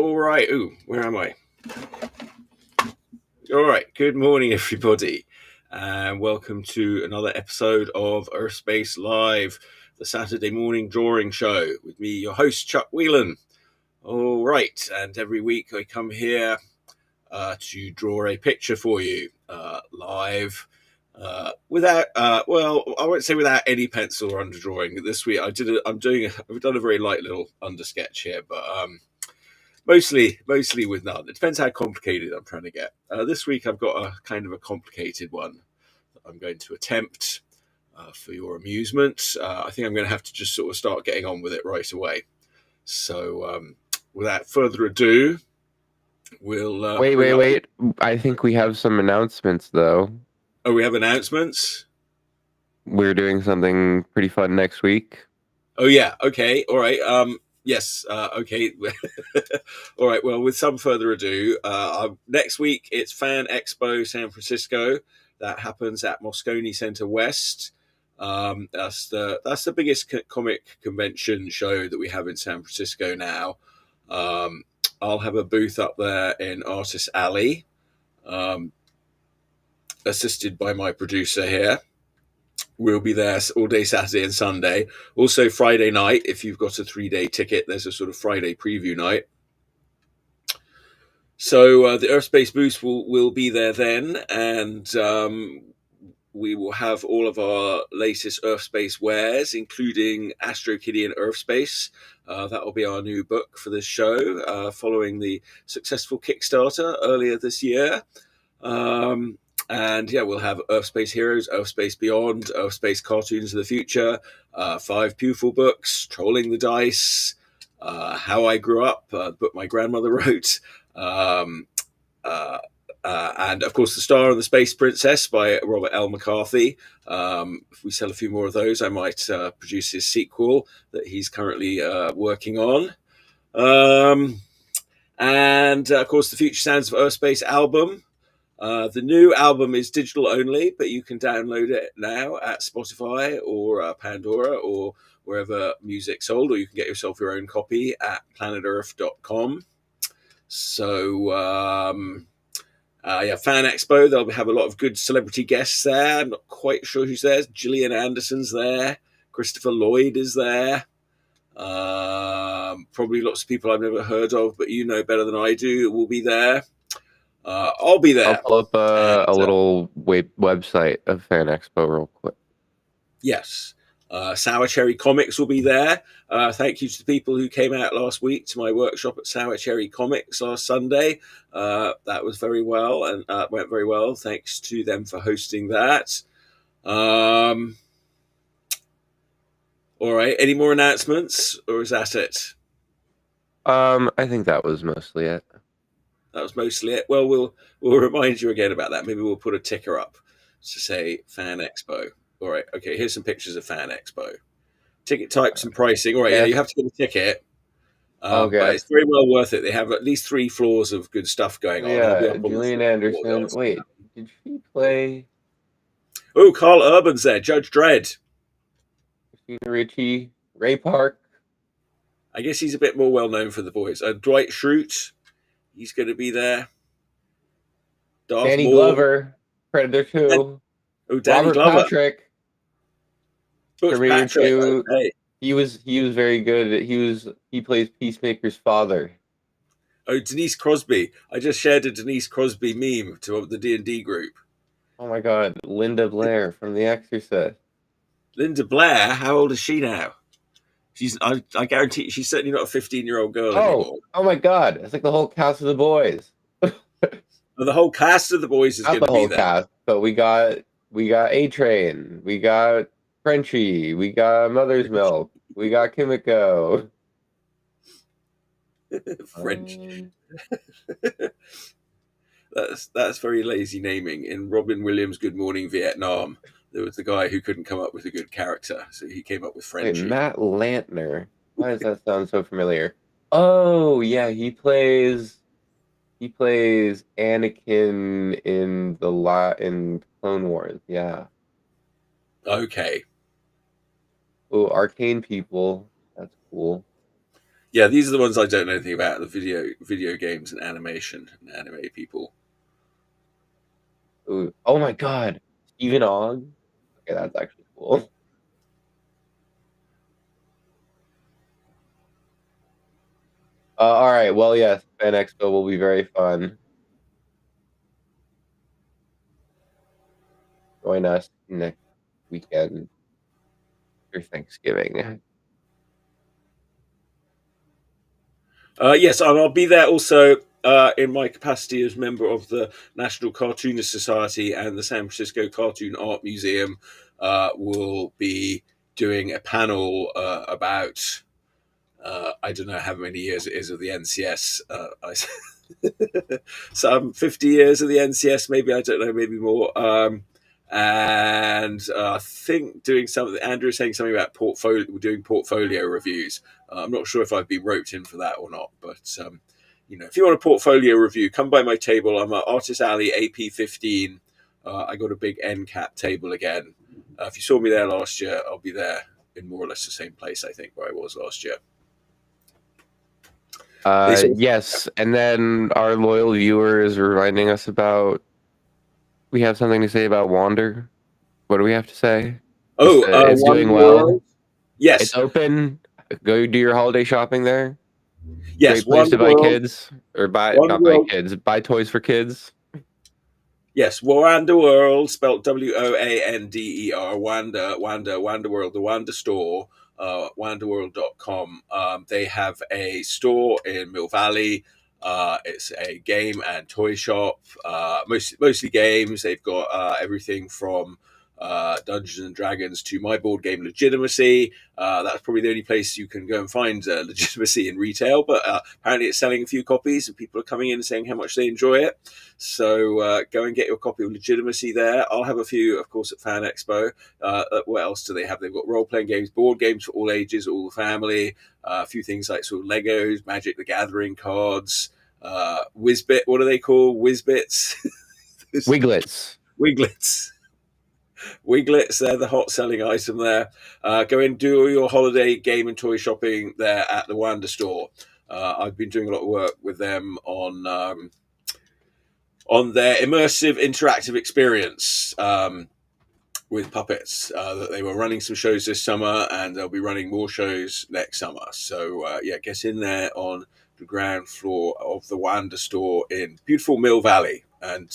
All right. Ooh, where am I? All right. Good morning, everybody, and welcome to another episode of Urfspace Live, the Saturday morning drawing show with me, your host, Chuck Whelan. All right. And every week I come here to draw a picture for you live. Without, well, I won't say without any pencil or underdrawing. This week I've done a very light little undersketch here, but mostly with none. It depends how complicated I'm trying to get. This week I've got a kind of a complicated one that I'm going to attempt for your amusement. I think I'm going to have to just sort of start getting on with it right away. So without further ado, we'll Wait. I think we have some announcements, though. Oh, we have announcements? We're doing something pretty fun next week. Oh, yeah. Okay. All right. Yes. Okay. All right. Well, with some further ado, next week it's Fan Expo San Francisco. That happens at Moscone Center West. That's the biggest comic convention show that we have in San Francisco now. I'll have a booth up there in Artist Alley, assisted by my producer here. We'll be there all day Saturday and Sunday. Also Friday night, if you've got a 3-day ticket, there's a sort of Friday preview night. So the Urfspace booth will be there then, and we will have all of our latest Urfspace wares, including Astro Kitty and Urfspace. That will be our new book for this show, following the successful Kickstarter earlier this year. And yeah, we'll have Urfspace Heroes, Urfspace Beyond, Urfspace Cartoons of the Future, 5 Pupil books, Trolling the Dice, How I Grew Up, the book my grandmother wrote, and of course The Star and the Space Princess by Robert L. McCarthy. If we sell a few more of those, I might produce his sequel that he's currently working on. And of course the Future Sounds of Urfspace album. The new album is digital only, but you can download it now at Spotify or Pandora or wherever music's sold, or you can get yourself your own copy at planetearth.com. So, Fan Expo, they'll have a lot of good celebrity guests there. I'm not quite sure who's there. Gillian Anderson's there. Christopher Lloyd is there. Probably lots of people I've never heard of, but you know better than I do, will be there. I'll be there. I'll pull up a little website of Fan Expo real quick. Yes. Sour Cherry Comics will be there. Thank you to the people who came out last week to my workshop at Sour Cherry Comics last Sunday. That was very well and went very well. Thanks to them for hosting that. All right. Any more announcements, or is that it? I think that was mostly it. That was mostly it. Well, we'll remind you again about that. Maybe we'll put a ticker up to say Fan Expo. All right. Okay. Here's some pictures of Fan Expo. Ticket types and pricing. All right. Yeah, you have to get a ticket. Okay. But it's very well worth it. They have at least 3 floors of good stuff going on. Yeah, Gillian Anderson. Wait, did she play? Oh, Carl Urban's there. Judge Dredd. Christina Ricci. Ray Park. I guess he's a bit more well known for The Boys. Dwight Schrute. He's going to be there. Danny Glover. Predator 2. Oh, Danny Robert Glover. Patrick. Patrick. Okay. He was very good. He plays Peacemaker's father. Oh, Denise Crosby. I just shared a Denise Crosby meme to the D&D group. Oh my God, Linda Blair from The Exorcist. Linda Blair? How old is she now? I guarantee she's certainly not a 15-year-old girl anymore. Oh my God, it's like the whole cast of The Boys. The whole cast of The Boys is going to be there. Not the whole cast, but we got A-Train, we got Frenchie, we got Mother's Milk, we got Kimiko. French. That's very lazy naming. In Robin Williams' Good Morning Vietnam, there was the guy who couldn't come up with a good character, so he came up with Frenchie. Wait, Matt Lantner. Why does that sound so familiar? Oh yeah, he plays Anakin in in Clone Wars. Yeah. Okay. Oh, Arcane People. That's cool. Yeah, these are the ones I don't know anything about. The video games and animation and anime people. Ooh. Oh my God. Steven Ogg. Okay, that's actually cool. All right. Well, yes, Fan Expo will be very fun. Join us next weekend for Thanksgiving. Yes, and I'll be there also in my capacity as member of the National Cartoonist Society and the San Francisco Cartoon Art Museum. Will be doing a panel about I don't know how many years it is of the NCS. Some 50 years of the NCS, maybe, I don't know, maybe more. And I think doing something. Andrew was saying something about doing portfolio reviews. I'm not sure if I've been roped in for that or not, but if you want a portfolio review, come by my table. I'm at Artist Alley AP15. I got a big end cap table again. If you saw me there last year, I'll be there in more or less the same place, I think, where I was last year. Yes, and then our loyal viewer is reminding us about we have something to say about Wander. What do we have to say? It's doing Wonder well. World. Yes, It's open. Go do your holiday shopping there. yes, Great place to Wonder buy World. kids or buy Wonder not buy World. kids, buy toys for kids. Yes, Wanda World, spelled WOANDER, Wanda World, the Wanda store, wandaworld.com. They have a store in Mill Valley. It's a game and toy shop, mostly games. They've got everything from Dungeons and Dragons to my board game Legitimacy. That's probably the only place you can go and find Legitimacy in retail, but apparently it's selling a few copies and people are coming in and saying how much they enjoy it. So go and get your copy of Legitimacy there. I'll have a few, of course, at Fan Expo. What else do they have? They've got role playing games, board games for all ages, all the family. A few things like sort of Legos, Magic the Gathering cards, Whizbit. What are they called? Whizbits, Wiglets. Wiglets. Wiglets, they're the hot selling item there. Go and do your holiday game and toy shopping there at the Wanda store. I've been doing a lot of work with them on their immersive interactive experience with puppets. That they were running some shows this summer, and they'll be running more shows next summer. So get in there on the ground floor of the Wanda store in beautiful Mill Valley, and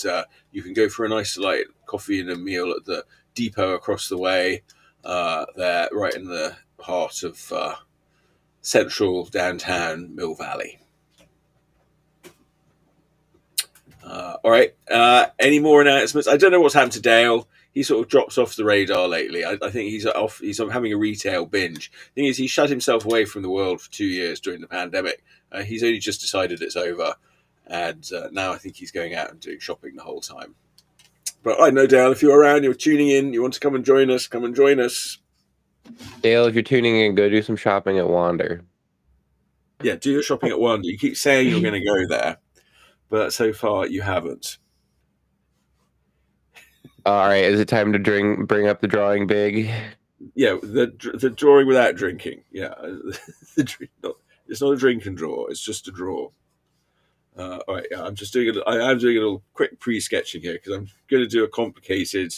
you can go for a nice light coffee and a meal at the depot across the way. There, right in the heart of central downtown Mill Valley. All right. Any more announcements? I don't know what's happened to Dale. He sort of drops off the radar lately. I think he's off. He's having a retail binge. The thing is, he shut himself away from the world for 2 years during the pandemic. He's only just decided it's over, and now I think he's going out and doing shopping the whole time. But I know, Dale, if you're around, you're tuning in, you want to come and join us, come and join us. Dale, if you're tuning in, go do some shopping at Wander. Yeah, do your shopping at Wonder. You keep saying you're going to go there, but so far you haven't. All right, is it time to bring up the drawing big? Yeah, the drawing without drinking. Yeah, it's not a drink and draw. It's just a draw. All right, yeah, I'm just doing it. I am doing a little quick pre-sketching here because I'm going to do a complicated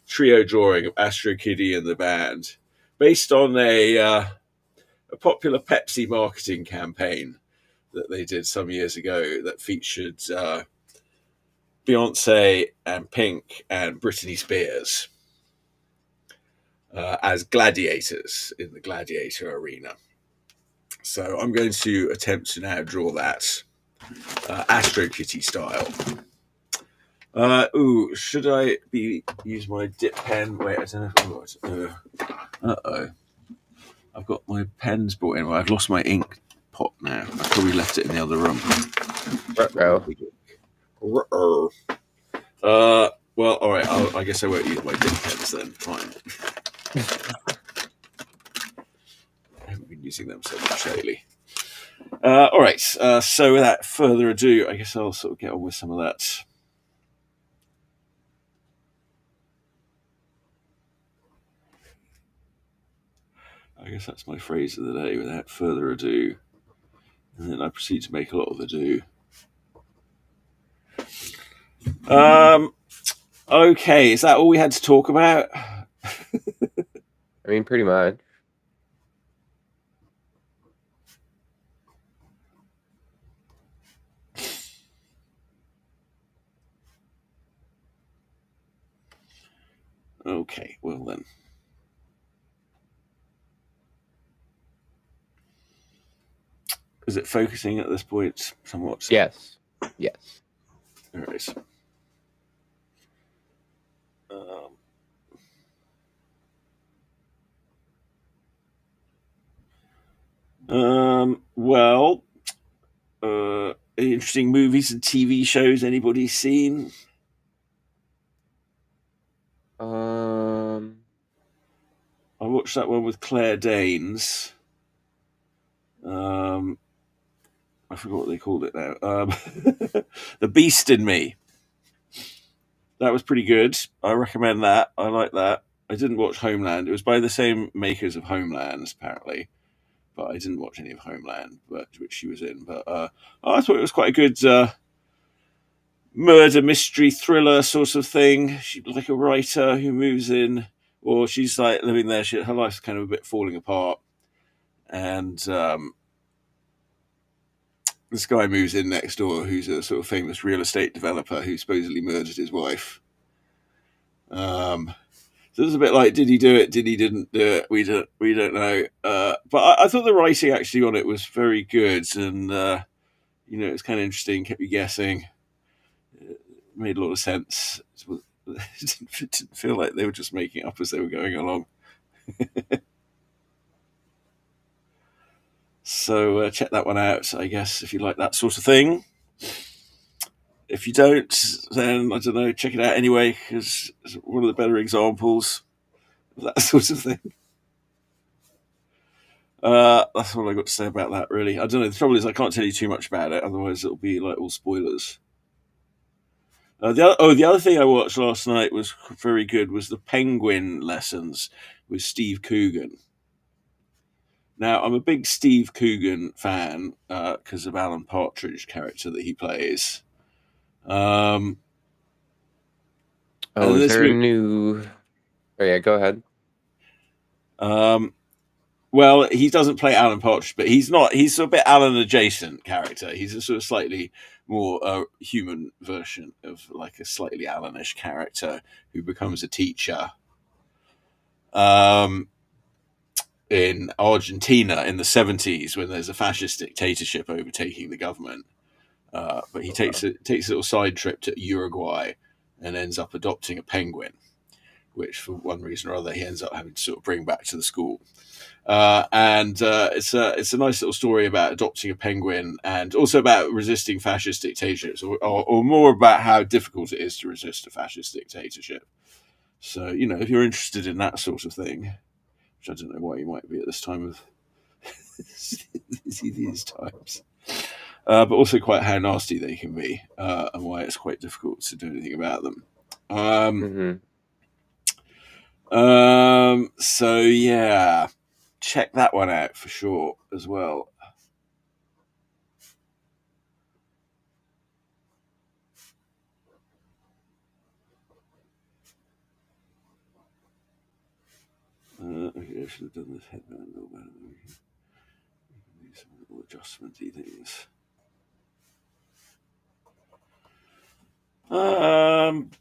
trio drawing of Astro Kitty and the band, based on a popular Pepsi marketing campaign that they did some years ago that featured Beyonce and Pink and Britney Spears as gladiators in the gladiator arena. So I'm going to attempt to now draw that Astro Kitty style. Should I use my dip pen? Wait, I don't know. Uh-oh. I've got my pens brought in. Well, I've lost my ink pot now. I probably left it in the other room. Uh-oh. Well, all right. I guess I won't use my dip pens then. Fine. I haven't been using them so much lately. All right. So without further ado, I guess I'll sort of get on with some of that. I guess that's my phrase of the day. Without further ado, And then I proceed to make a lot of ado. Okay, is that all we had to talk about? I mean, pretty much. Okay, well then. Is it focusing at this point somewhat? Yes. Yes. All right. Well, any interesting movies and TV shows anybody seen? I watched that one with Claire Danes. I forgot what they called it now. The Beast in Me. That was pretty good. I recommend that. I like that. I didn't watch Homeland. It was by the same makers of Homeland, apparently, but I didn't watch any of Homeland, which she was in. But I thought it was quite a good murder mystery thriller sort of thing. She's like a writer who moves in, or she's like living there. Her life's kind of a bit falling apart, and this guy moves in next door, who's a sort of famous real estate developer who supposedly murdered his wife. So it's a bit like, did he do it? Did he didn't do it? We don't know. But I thought the writing actually on it was very good, and it was kind of interesting. Kept you guessing. It made a lot of sense. It didn't feel like they were just making it up as they were going along. So check that one out, I guess, if you like that sort of thing. If you don't, then I don't know, check it out anyway, because it's one of the better examples of that sort of thing. That's all I got to say about that, really. I don't know. The trouble is, I can't tell you too much about it, otherwise it'll be like all spoilers. The other thing I watched last night was very good. Was the Penguin Lessons with Steve Coogan. Now, I'm a big Steve Coogan fan because of Alan Partridge character that he plays. Is there a new? Oh yeah, go ahead. Well, he doesn't play Alan Partridge, but he's not. He's a bit Alan adjacent character. He's a sort of slightly more human version of like a slightly Alanish character who becomes a teacher in Argentina in the 70s when there's a fascist dictatorship overtaking the government. But he takes a little side trip to Uruguay and ends up adopting a penguin, which for one reason or other he ends up having to sort of bring back to the school. It's a nice little story about adopting a penguin and also about resisting fascist dictatorships, or more about how difficult it is to resist a fascist dictatorship. So, if you're interested in that sort of thing, which I don't know why you might be at this time of these times, but also quite how nasty they can be, and why it's quite difficult to do anything about them. So yeah, check that one out for sure as well. Okay, I should have done this headband a little better. Some little adjustment-y things.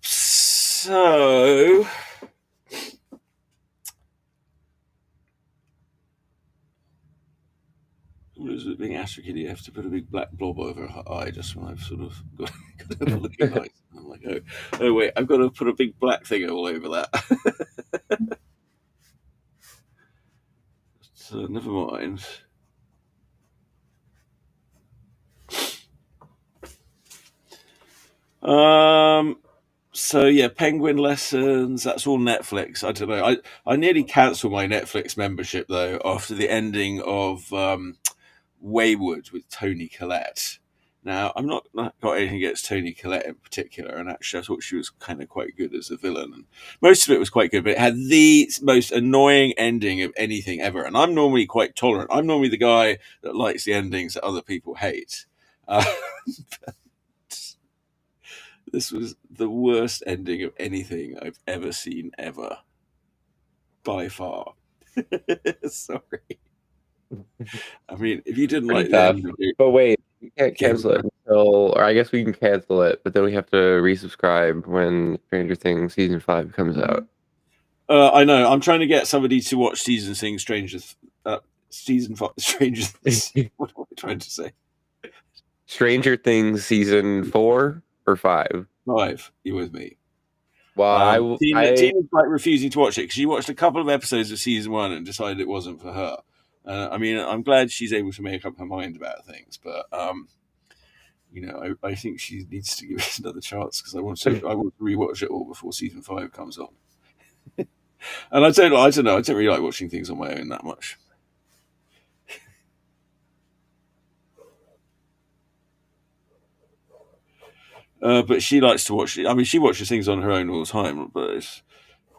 So was it being Astro Kitty? You have to put a big black blob over her eye just when I've sort of got her looking like. I'm like, oh wait, I've got to put a big black thing all over that. So never mind. So yeah, Penguin Lessons. That's all Netflix. I don't know. I nearly cancelled my Netflix membership though after the ending of Wayward with Toni Collette. Now, I'm not got anything against Toni Collette in particular, and actually, I thought she was kind of quite good as a villain, and most of it was quite good. But it had the most annoying ending of anything ever. And I'm normally quite tolerant. I'm normally the guy that likes the endings that other people hate. This was the worst ending of anything I've ever seen, ever, by far. Sorry. I mean, if you didn't like the tough. end of it, But wait, we can't Game cancel it until, or I guess we can cancel it, but then we have to resubscribe when Stranger Things season 5 comes out. I know. I'm trying to get somebody to watch season season 5, Stranger Things. What am I trying to say? Stranger Things season 4 or 5? 5. You with me? Well, Tina's like refusing to watch it because she watched a couple of episodes of season 1 and decided it wasn't for her. I mean, I'm glad she's able to make up her mind about things, but I think she needs to give it another chance because I want to rewatch it all before season 5 comes on. And I don't know. I don't really like watching things on my own that much. But she likes to watch it. I mean, she watches things on her own all the time, but it's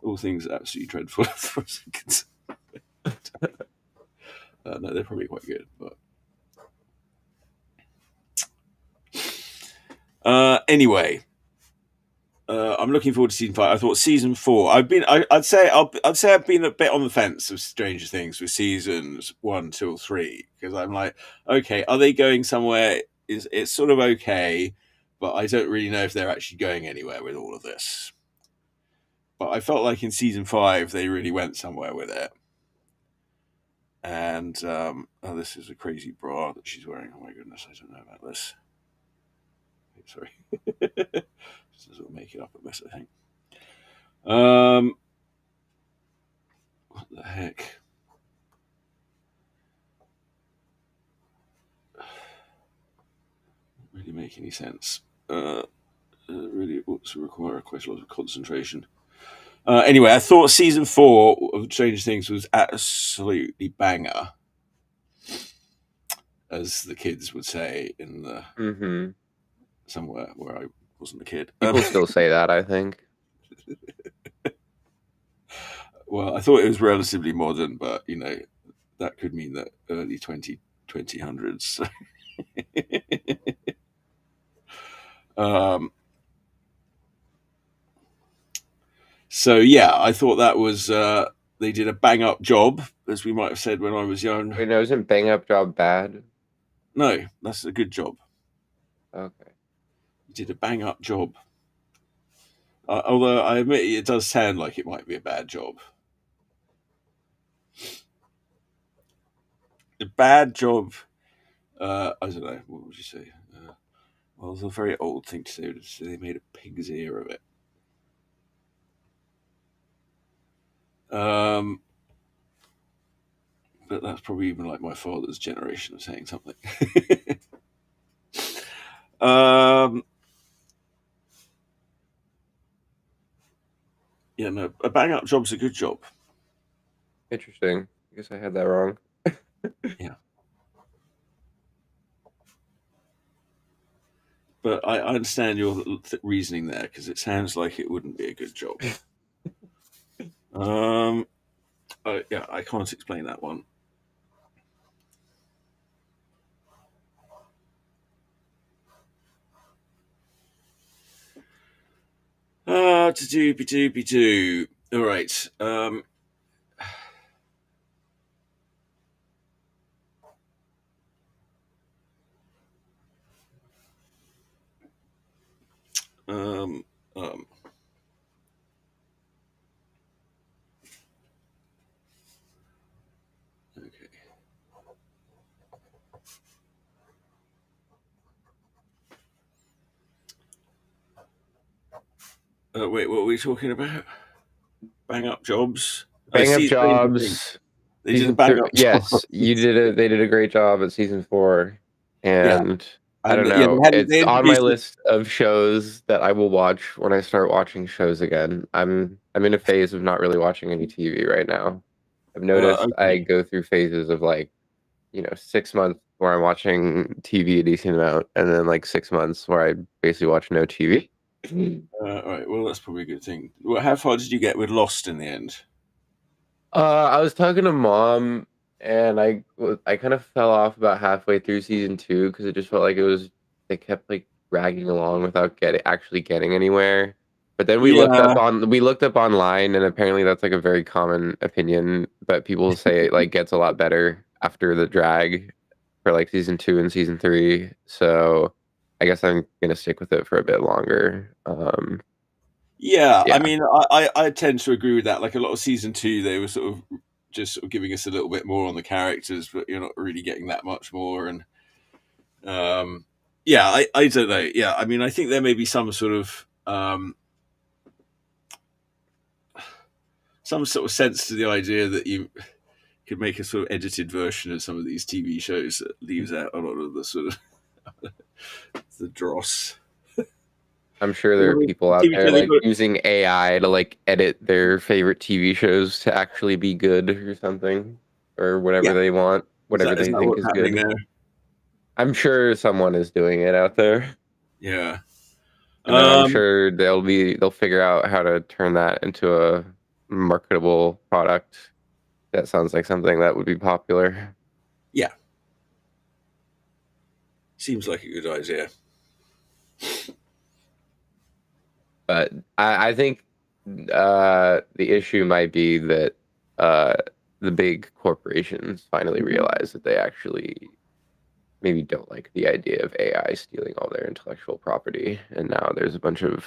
all things absolutely dreadful for us. No, they're probably quite good. But anyway, I'm looking forward to season 5. I thought season 4. I'd say I've been a bit on the fence of Stranger Things with seasons 1 till 3 because I'm like, okay, are they going somewhere? It's sort of okay, but I don't really know if they're actually going anywhere with all of this. But I felt like in season 5 they really went somewhere with it. And this is a crazy bra that she's wearing. Oh my goodness, I don't know about this. Sorry, this will make it up a mess, I think. What the heck? Doesn't really make any sense. Really ought to require quite a lot of concentration. Anyway, I thought season 4 of Stranger Things was absolutely banger, as the kids would say in the somewhere where I wasn't a kid. People still say that, I think. Well, I thought it was relatively modern, but that could mean that early 2000s. So yeah, I thought that was they did a bang up job, as we might have said when I was young. Wait, no, isn't bang up job bad? No, that's a good job. Okay. You did a bang up job. Although I admit it does sound like it might be a bad job. A bad job. I don't know. What would you say? Well, it's a very old thing to say. They made a pig's ear of it. But that's probably even like my father's generation of saying something. Yeah, no, a bang up job's a good job. Interesting. I guess I had that wrong. Yeah. But I understand your reasoning there because it sounds like it wouldn't be a good job. Yeah, I can't explain that one. To-do-be-do-be-do. All right. Okay. Wait, what were we talking about? Bang up jobs. Bang up jobs. They did a bang up. Yes, you did it. They did a great job at season 4, and I don't know. It's on my list of shows that I will watch when I start watching shows again. I'm in a phase of not really watching any TV right now. I've noticed I go through phases of 6 months where I'm watching TV a decent amount, and then like 6 months where I basically watch no TV. All right. Well, that's probably a good thing. Well, how far did you get with Lost in the end? I was talking to mom, and I kind of fell off about halfway through season two because it just felt like they kept like dragging along without actually getting anywhere. But then Yeah. we looked up online, and apparently that's like a very common opinion. But people say it like gets a lot better after the drag for like season two and season three. So I guess I'm gonna stick with it for a bit longer. Yeah, I Yeah. mean, I tend to agree with that. Like a lot of season two, they were sort of just sort of giving us a little bit more on the characters, but you're not really getting that much more. And yeah, I don't know. Yeah, I mean, I think there may be some sort of sense to the idea that you could make a sort of edited version of some of these TV shows that leaves out a lot of the sort of the dross. I'm sure You there know, are people out TV there show they like put, using AI to like edit their favorite TV shows to actually be good or something, or whatever yeah, they want, whatever is they that think what's is happening good. there? I'm sure someone is doing it out there, Yeah. and then I'm Um, sure they'll figure out how to turn that into a marketable product. That sounds like something that would be popular. yeah, seems like a good idea. But I think the issue might be that uh, the big corporations finally realize that they actually maybe don't like the idea of AI stealing all their intellectual property, and now there's a bunch of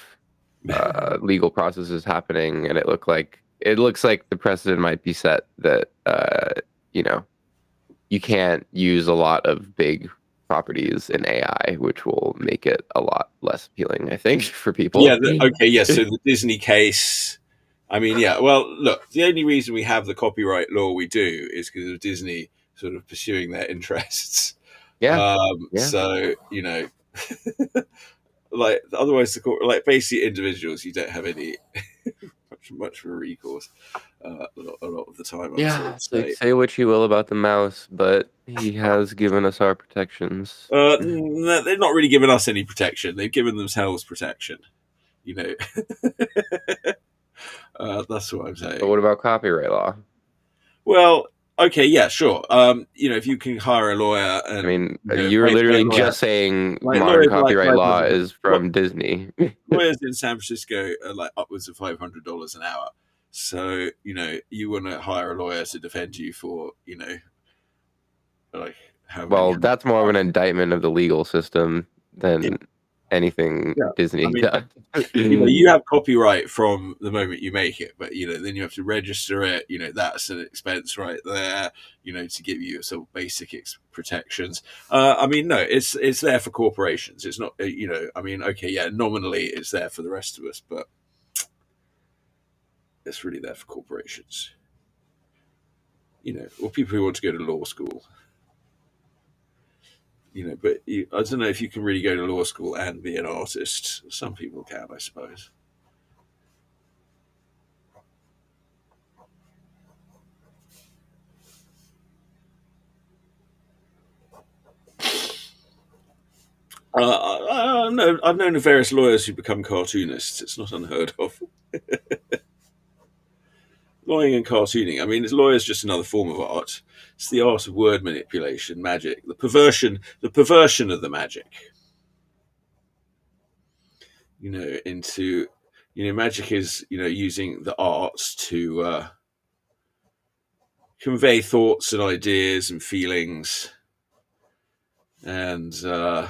legal processes happening, and it looks like the precedent might be set that you know you can't use a lot of big properties in AI, which will make it a lot less appealing, I think, for Yeah. people. Okay. Yeah. So the Disney case. I mean, yeah. Well, look, the only reason we have the copyright law we do is because of Disney sort of pursuing their interests. Yeah, yeah. So you know, like otherwise, like basically individuals, you don't have any much of a recourse a lot of the time. I'm sorry Yeah, to it's like say. say what you will about the mouse, but he has given us our protections. They're not really giving us any protection. They've given themselves protection. You know, that's what I'm But saying. what about copyright law? Well, okay, yeah, sure. You know, if you can hire a lawyer I and mean, you were pay a literally lawyer, just saying like modern lawyers are like copyright law is lo- from Disney. lawyers in San Francisco are like upwards of $500 an hour. So you know, you want to hire a lawyer to defend you for like how many Well, hundred that's more of an thousand? indictment of the legal system Yeah, than anything yeah. I Disney mean, does. you have copyright from the moment you make it, but then you have to register it. That's an expense right there. To give you some basic protections. I mean, no, it's there for corporations. It's not. I mean, okay, yeah, nominally it's there for the rest of us, but it's really there for corporations. Or people who want to go to law school. But I don't know if you can really go to law school and be an artist. Some people can, I suppose. No, I've known of various lawyers who become cartoonists. It's not unheard of. Lying and cartooning. I mean, lawyer's just another form of art. It's the art of word manipulation, magic, the perversion of the magic. Into magic is using the arts to convey thoughts and ideas and feelings, and the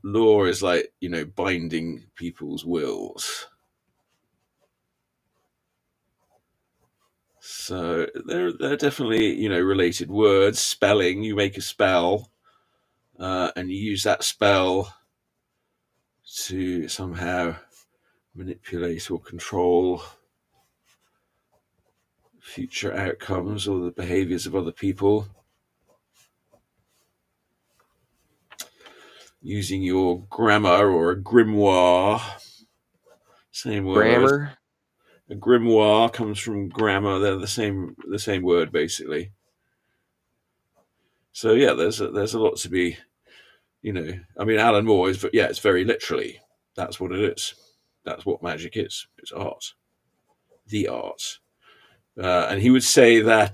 law is like binding people's wills. So they're definitely related words. Spelling. You make a spell, and you use that spell to somehow manipulate or control future outcomes or the behaviors of other people using your grammar or a grimoire. Same word. Grammar? A grimoire comes from grammar. They're the same word basically. So yeah, there's a lot to be, I mean, Alan Moore is, but yeah, it's very literally that's what it is. That's what magic is. It's art, the art, and he would say that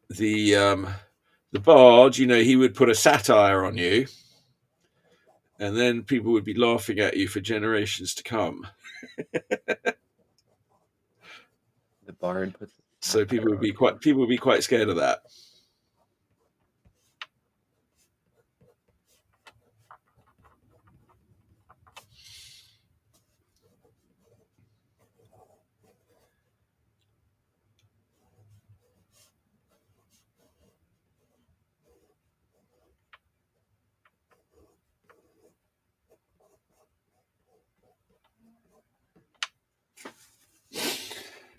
the bard, he would put a satire on you, and then people would be laughing at you for generations to come. The bard puts. So people would be quite scared of that.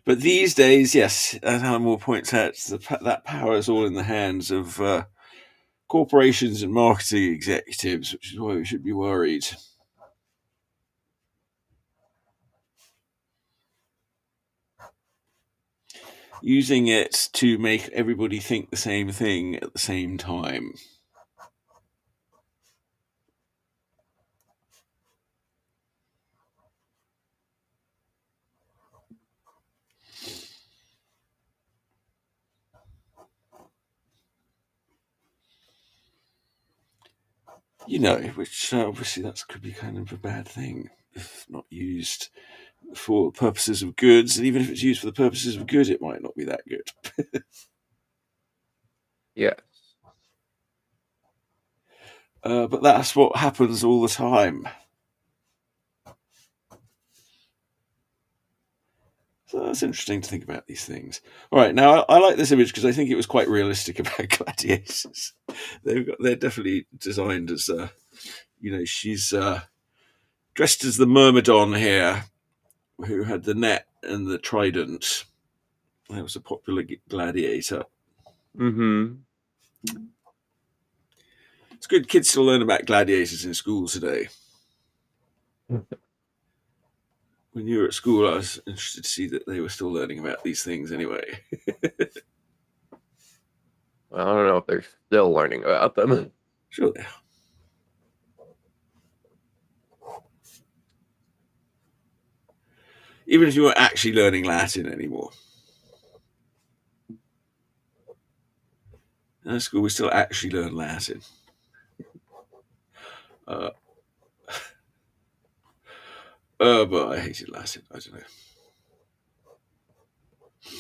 But these days, yes, as Alan Moore points out, that power is all in the hands of corporations and marketing executives, which is why we should be worried. Using it to make everybody think the same thing at the same time. Which obviously that could be kind of a bad thing if not used for purposes of goods. And even if it's used for the purposes of good, it might not be that good. Yes. But that's what happens all the time. So that's interesting to think about these things. All right, now I like this image because I think it was quite realistic about gladiators. They're definitely designed as, she's dressed as the Myrmidon here, who had the net and the trident. That was a popular gladiator. Mm-hmm. It's good kids still learn about gladiators in school today. When you were at school, I was interested to see that they were still learning about these things anyway. Well, I don't know if they're still learning about them. Sure they are. Even if you weren't actually learning Latin anymore. At school, we still actually learn Latin. But I hated Latin. I don't know. It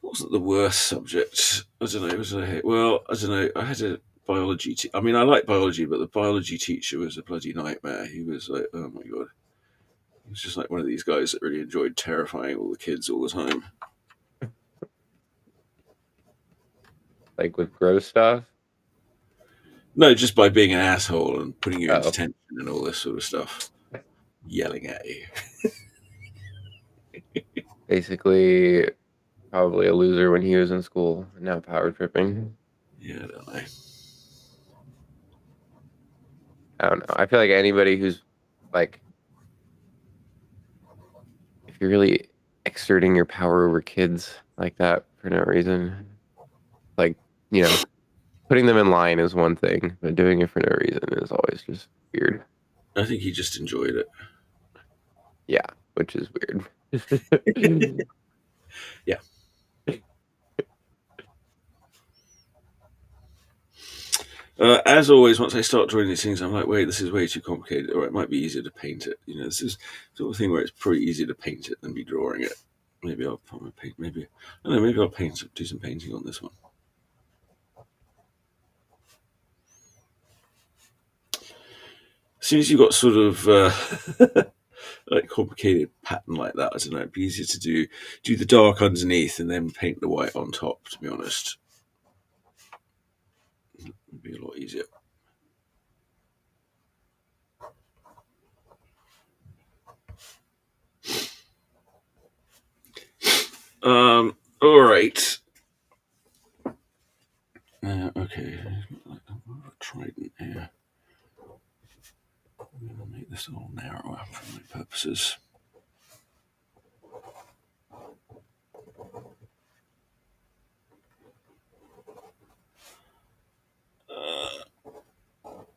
wasn't the worst subject. I don't know. Was I? Well, I don't know. I had a biology. I mean, I like biology, but the biology teacher was a bloody nightmare. He was like, oh my god. He was just like one of these guys that really enjoyed terrifying all the kids all the time. Like with gross stuff? No, just by being an asshole and putting you in detention and all this sort of stuff. Yelling at you. Basically, probably a loser when he was in school. Now power tripping. Yeah, I don't know. I don't know. I feel like anybody who's like, if you're really exerting your power over kids like that for no reason, like, putting them in line is one thing, but doing it for no reason is always just weird. I think he just enjoyed it. Yeah, which is weird. Yeah. As always, once I start drawing these things, I'm like, wait, this is way too complicated, or it might be easier to paint it. This is the sort of thing where it's pretty easier to paint it than be drawing it. Maybe I'll put my paint. Maybe I don't know. Maybe I'll do some painting on this one. As soon as you've got sort of like complicated pattern like that, I don't know. It'd be easier to do the dark underneath and then paint the white on top. To be honest, it'd be a lot easier. All right. Okay. Trident here. I'm going to make this a little narrower for my purposes.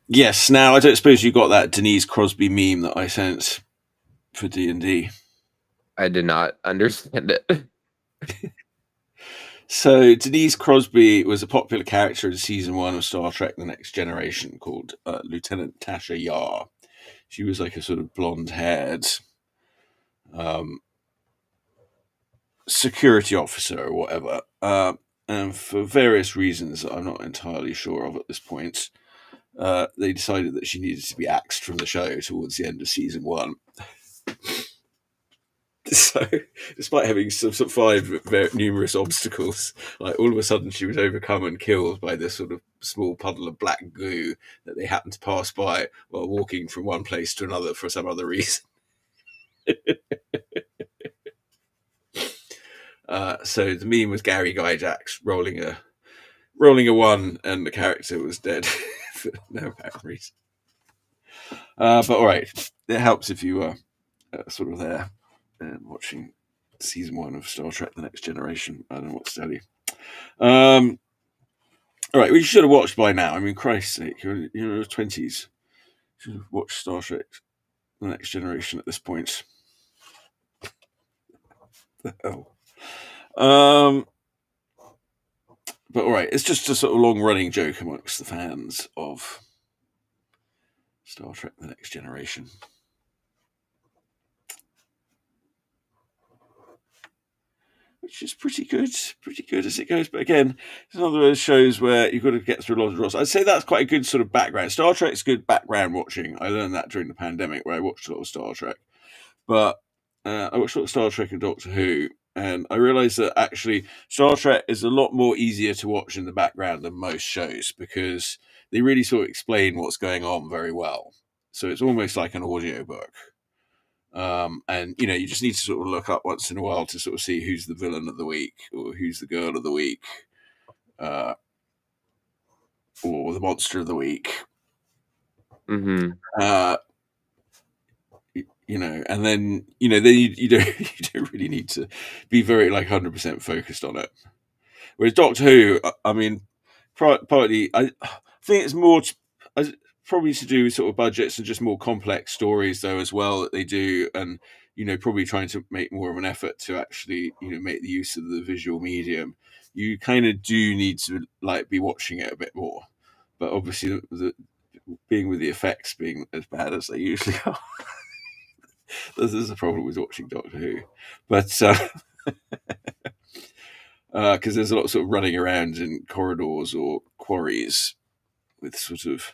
Yes. Now, I don't suppose you got that Denise Crosby meme that I sent for D&D. I did not understand it. So Denise Crosby was a popular character in season 1 of Star Trek: The Next Generation called Lieutenant Tasha Yar. She was like a sort of blonde-haired security officer or whatever. And for various reasons that I'm not entirely sure of at this point, they decided that she needed to be axed from the show towards the end of season 1. So, despite having some sort of 5 numerous obstacles, like all of a sudden she was overcome and killed by this sort of small puddle of black goo that they happened to pass by while walking from one place to another for some other reason. So the meme was Gary Gygax rolling a 1, and the character was dead for no apparent reason. But all right, it helps if you are sort of there and watching season 1 of Star Trek: The Next Generation. I don't know what to tell you. All right, well, you should have watched by now. I mean, Christ's sake, you're in your 20s. You should have watched Star Trek: The Next Generation at this point. The hell. But all right, it's just a sort of long-running joke amongst the fans of Star Trek: The Next Generation. Which is pretty good as it goes. But again, it's another of those shows where you've got to get through a lot of draws. I'd say that's quite a good sort of background. Star Trek's good background watching. I learned that during the pandemic where I watched a lot of Star Trek. But I watched a lot of Star Trek and Doctor Who, and I realised that actually Star Trek is a lot more easier to watch in the background than most shows because they really sort of explain what's going on very well. So it's almost like an audiobook. And you just need to sort of look up once in a while to sort of see who's the villain of the week or who's the girl of the week, or the monster of the week. Mm-hmm. And then you don't really need to be very 100% focused on it. Whereas Doctor Who, I mean, partly I think it's more probably to do with sort of budgets and just more complex stories though as well that they do, and probably trying to make more of an effort to actually make the use of the visual medium. You kind of do need to be watching it a bit more, but obviously being with the effects being as bad as they usually are, there's a problem with watching Doctor Who, but because there's a lot of sort of running around in corridors or quarries with sort of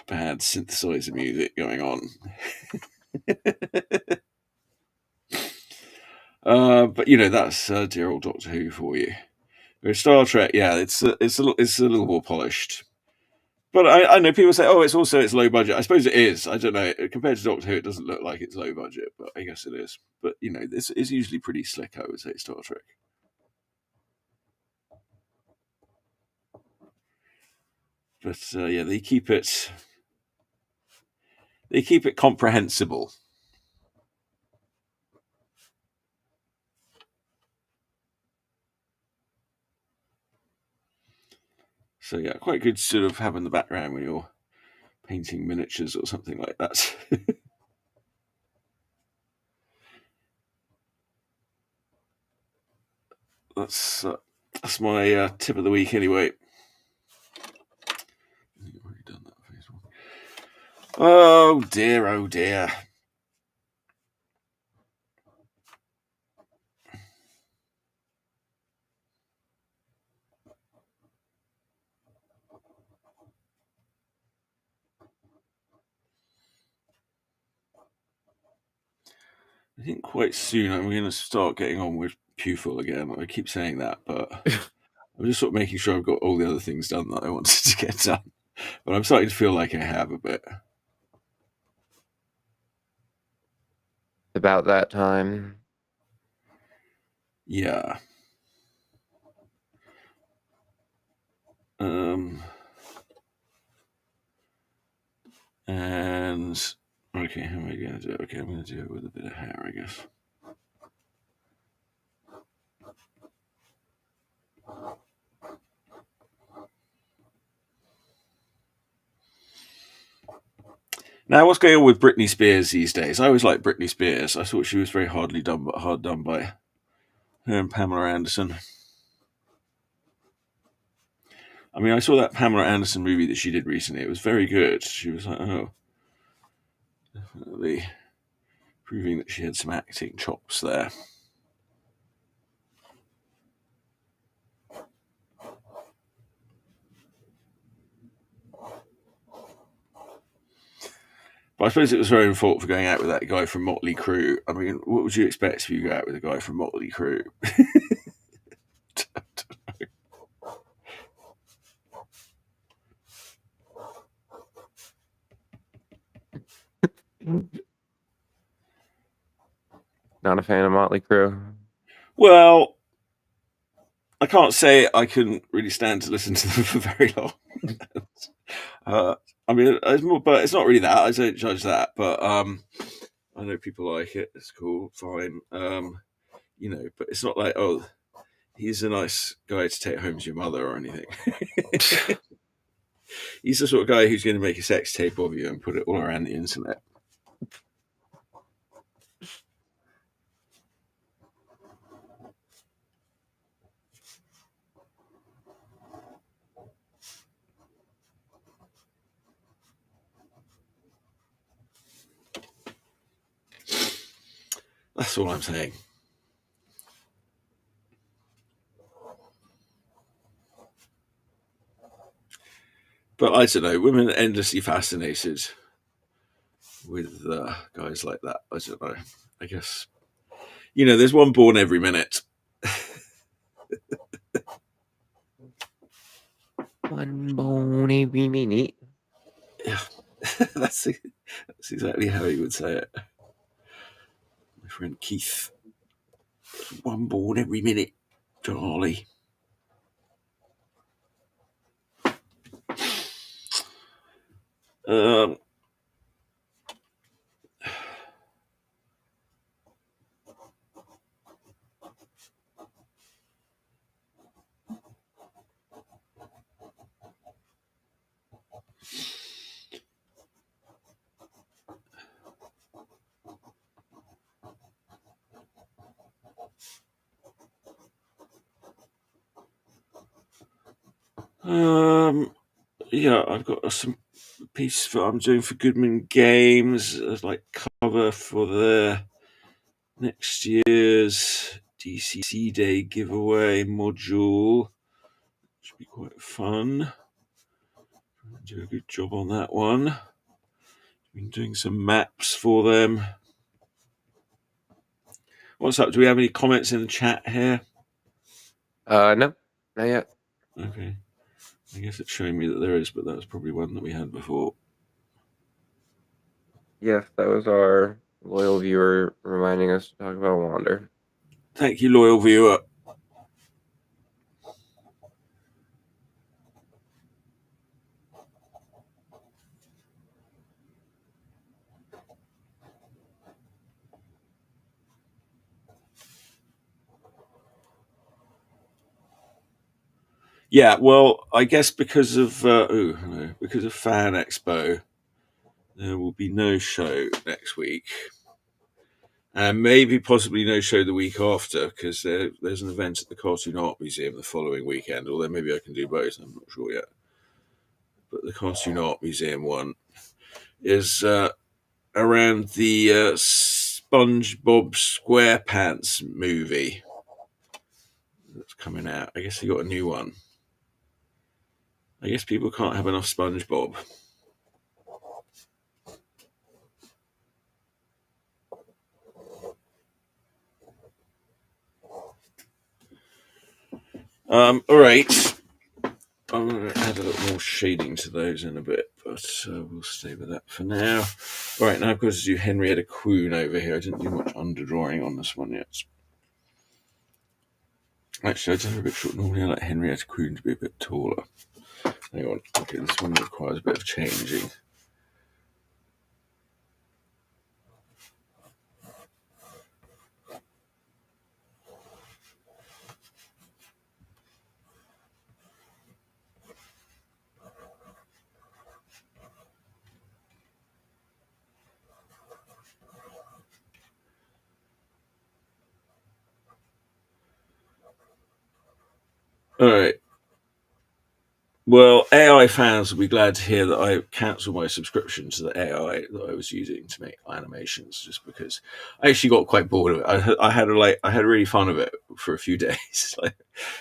bad synthesizer music going on. But that's dear old Doctor Who for you. Whereas Star Trek, yeah, it's a little more polished. But I know people say, oh, it's low budget. I suppose it is. I don't know. Compared to Doctor Who, it doesn't look like it's low budget, but I guess it is. But this is usually pretty slick, I would say, Star Trek. But yeah, they keep it comprehensible. So yeah, quite good sort of have in the background when you're painting miniatures or something like that. That's my tip of the week anyway. Oh dear, oh dear. I think quite soon I'm going to start getting on with Pupil again. I keep saying that, but I'm just sort of making sure I've got all the other things done that I wanted to get done. But I'm starting to feel like I have a bit. About that time. Yeah. And okay, how am I going to do it? Okay, I'm going to do it with a bit of hair, I guess. Now, what's going on with Britney Spears these days? I always liked Britney Spears. I thought she was very hard done by her and Pamela Anderson. I mean, I saw that Pamela Anderson movie that she did recently. It was very good. She was like, oh, definitely proving that she had some acting chops there. But I suppose it was her own fault for going out with that guy from Motley Crue. I mean, what would you expect if you go out with a guy from Motley Crue? Not a fan of Motley Crue. Well, I can't say I couldn't really stand to listen to them for very long. I mean, but it's not really that. I don't judge that. But I know people like it. It's cool, fine. But it's not like, oh, he's a nice guy to take home to your mother or anything. He's the sort of guy who's going to make a sex tape of you and put it all around the internet. That's all I'm saying. But I don't know. Women are endlessly fascinated with guys like that. I don't know. I guess, there's one born every minute. One born every minute. Yeah, that's exactly how he would say it. My friend Keith. One born every minute, Charlie. Um, yeah, I've got some piece that I'm doing for Goodman Games as like cover for the next year's DCC Day giveaway module. Should be quite fun. Do a good job on that one. Been doing some maps for them. What's up? Do we have any comments in the chat here? No, not yet. Okay. I guess it's showing me that there is, but that was probably one that we had before. Yes, that was our loyal viewer reminding us to talk about Wander. Thank you, loyal viewer. Yeah, well, I guess because of Fan Expo, there will be no show next week, and maybe possibly no show the week after because there's an event at the Cartoon Art Museum the following weekend. Although maybe I can do both, I'm not sure yet. But the Cartoon Art Museum one is around the SpongeBob SquarePants movie that's coming out. I guess they got a new one. I guess people can't have enough SpongeBob. All right. I'm going to add a little more shading to those in a bit, but we'll stay with that for now. All right, now I've got to do Henrietta Queen over here. I didn't do much underdrawing on this one yet. Actually, I did a bit short. Normally, I like Henrietta Queen to be a bit taller. Hang on. Okay, this one requires a bit of changing. All right. Well, AI fans will be glad to hear that I cancelled my subscription to the AI that I was using to make animations, just because I actually got quite bored of it. I had really fun of it for a few days, like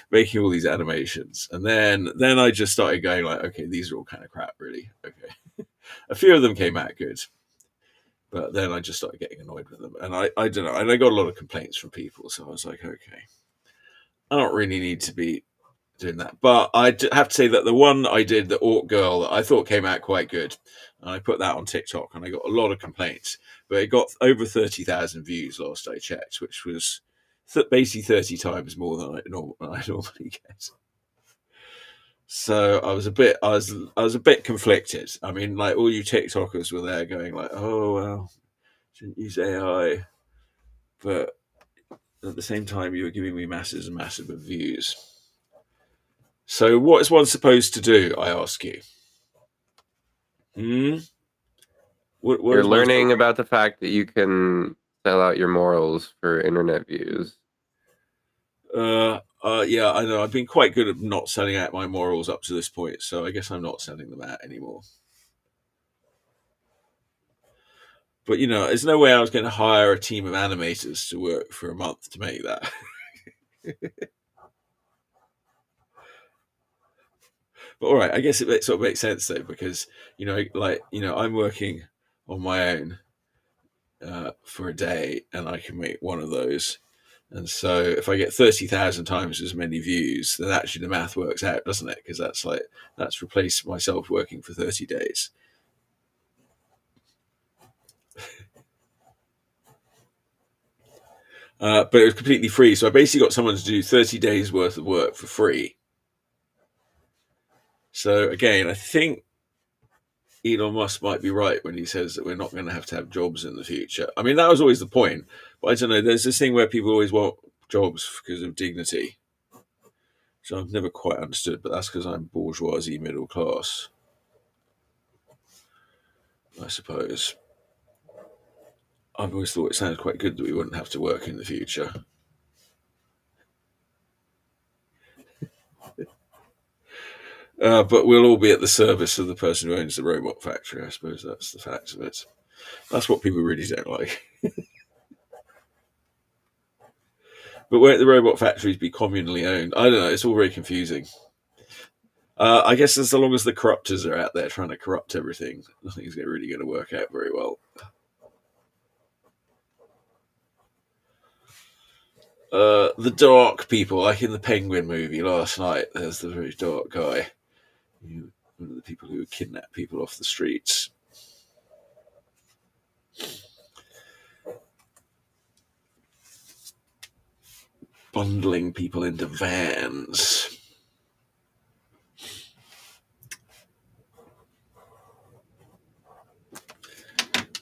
making all these animations, and then I just started going like, okay, these are all kind of crap, really. Okay, a few of them came out good, but then I just started getting annoyed with them, and I don't know, and I got a lot of complaints from people, so I was like, okay, I don't really need to be doing that. But I have to say that the one I did, the Orc Girl, that I thought came out quite good. And I put that on TikTok and I got a lot of complaints. But it got over 30,000 views last I checked, which was basically 30 times more than I normally get. So I was a bit conflicted. I mean, like all you TikTokers were there going like, "Oh well, shouldn't use AI," but at the same time, you were giving me masses and masses of views. So, what is one supposed to do? I ask you. What You're learning about the fact that you can sell out your morals for internet views. Yeah, I know. I've been quite good at not selling out my morals up to this point, so I guess I'm not selling them out anymore. But there's no way I was going to hire a team of animators to work for a month to make that. But all right, I guess it sort of makes sense though, because I'm working on my own for a day, and I can make one of those. And so if I get 30,000 times as many views, then actually the math works out, doesn't it? Because that's replaced myself working for 30 days. But it was completely free. So I basically got someone to do 30 days worth of work for free. So again, I think Elon Musk might be right when he says that we're not going to have jobs in the future. I mean, that was always the point. But I don't know. There's this thing where people always want jobs because of dignity. So I've never quite understood, but that's because I'm bourgeoisie middle class, I suppose. I've always thought it sounds quite good that we wouldn't have to work in the future. But we'll all be at the service of the person who owns the robot factory. I suppose that's the fact of it. That's what people really don't like. But won't the robot factories be communally owned? I don't know. It's all very confusing. I guess as long as the corruptors are out there trying to corrupt everything, nothing's really going to work out very well. The dark people, like in the Penguin movie last night, there's the very dark guy. One of the people who would kidnap people off the streets. Bundling people into vans.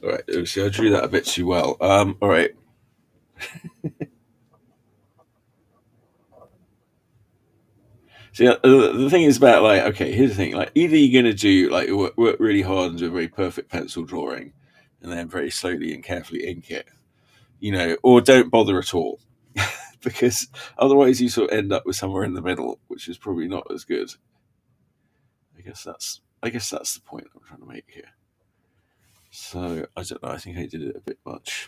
All right, see, I drew that a bit too well. All right. See, the thing is about okay, here's the thing. Either you're going to do work really hard and do a very perfect pencil drawing, and then very slowly and carefully ink it, or don't bother at all, because otherwise you sort of end up with somewhere in the middle, which is probably not as good. I guess that's the point I'm trying to make here. So I don't know. I think I did it a bit much.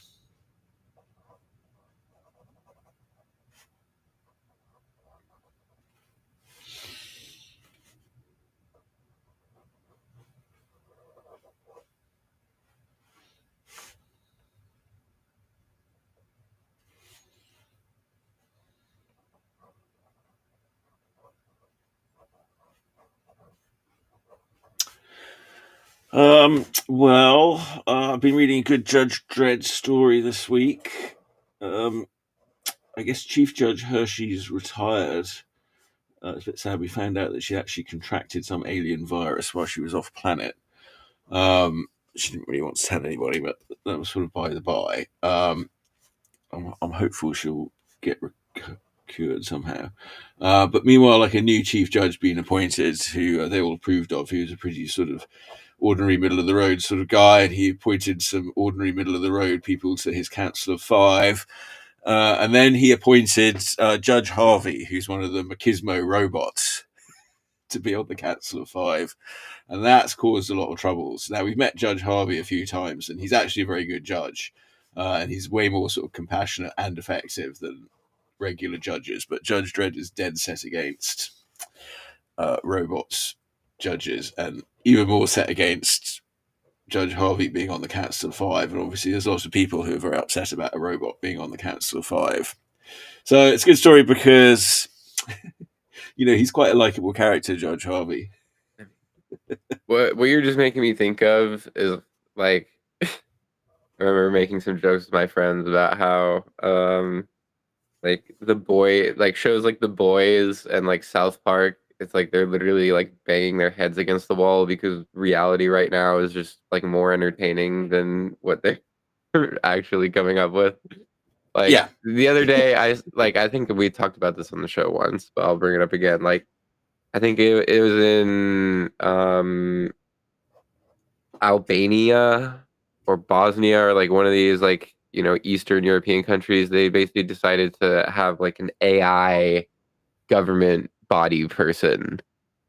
Well, I've been reading a good Judge Dredd story this week. I guess Chief Judge Hershey's retired. It's a bit sad. We found out that she actually contracted some alien virus while she was off planet. She didn't really want to tell anybody, but that was sort of by the by. I'm hopeful she'll get cured somehow. But meanwhile, a new chief judge being appointed, who they all approved of, he was a pretty sort of ordinary middle of the road sort of guy, and he appointed some ordinary middle of the road people to his council of five. And then he appointed Judge Harvey, who's one of the Machismo robots, to be on the Council of Five. And that's caused a lot of troubles. Now, we've met Judge Harvey a few times, and he's actually a very good judge. And he's way more sort of compassionate and effective than regular judges. But Judge Dredd is dead set against robots judges, and even more set against Judge Harvey being on the Council of Five. And obviously, there's lots of people who are very upset about a robot being on the Council of Five. So it's a good story because, he's quite a likable character, Judge Harvey. What you're just making me think of is like I remember making some jokes with my friends about how like the boy like shows like The Boys and like South Park, it's like they're literally like banging their heads against the wall because reality right now is just like more entertaining than what they're actually coming up with. Like the other day, I think we talked about this on the show once, but I'll bring it up again. Like I think it was in Albania or Bosnia or like one of these like Eastern European countries. They basically decided to have like an AI government body person,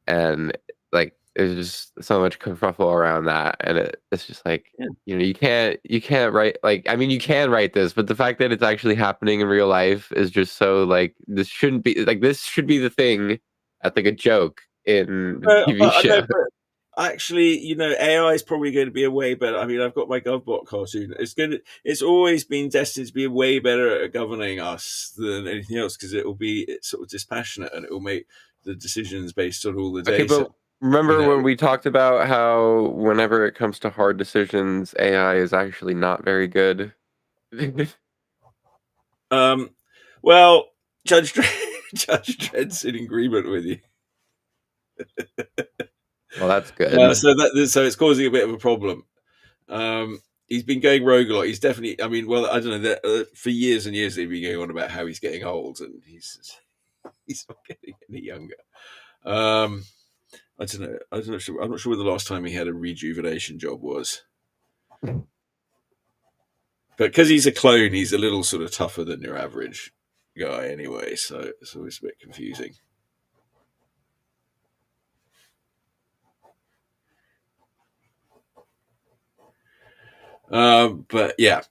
and like there's just so much kerfuffle around that, and it's just like you can't write like I mean you can write this, but the fact that it's actually happening in real life is just so like this shouldn't be like this should be the thing at like a joke in the TV show. Actually, AI is probably going to be a way better. I mean, I've got my GovBot cartoon. It's always been destined to be way better at governing us than anything else because it's sort of dispassionate and it will make the decisions based on all the data. Okay, but remember when we talked about how whenever it comes to hard decisions, AI is actually not very good? Well, Judge Dredd's in agreement with you. Well, that's good. So it's causing a bit of a problem. He's been going rogue a lot. He's definitely. I mean, well, I don't know. For years and years, they've been going on about how he's getting old, and he's not getting any younger. I don't know. I'm not sure when the last time he had a rejuvenation job was. But because he's a clone, he's a little sort of tougher than your average guy, anyway. So it's always a bit confusing. But yeah.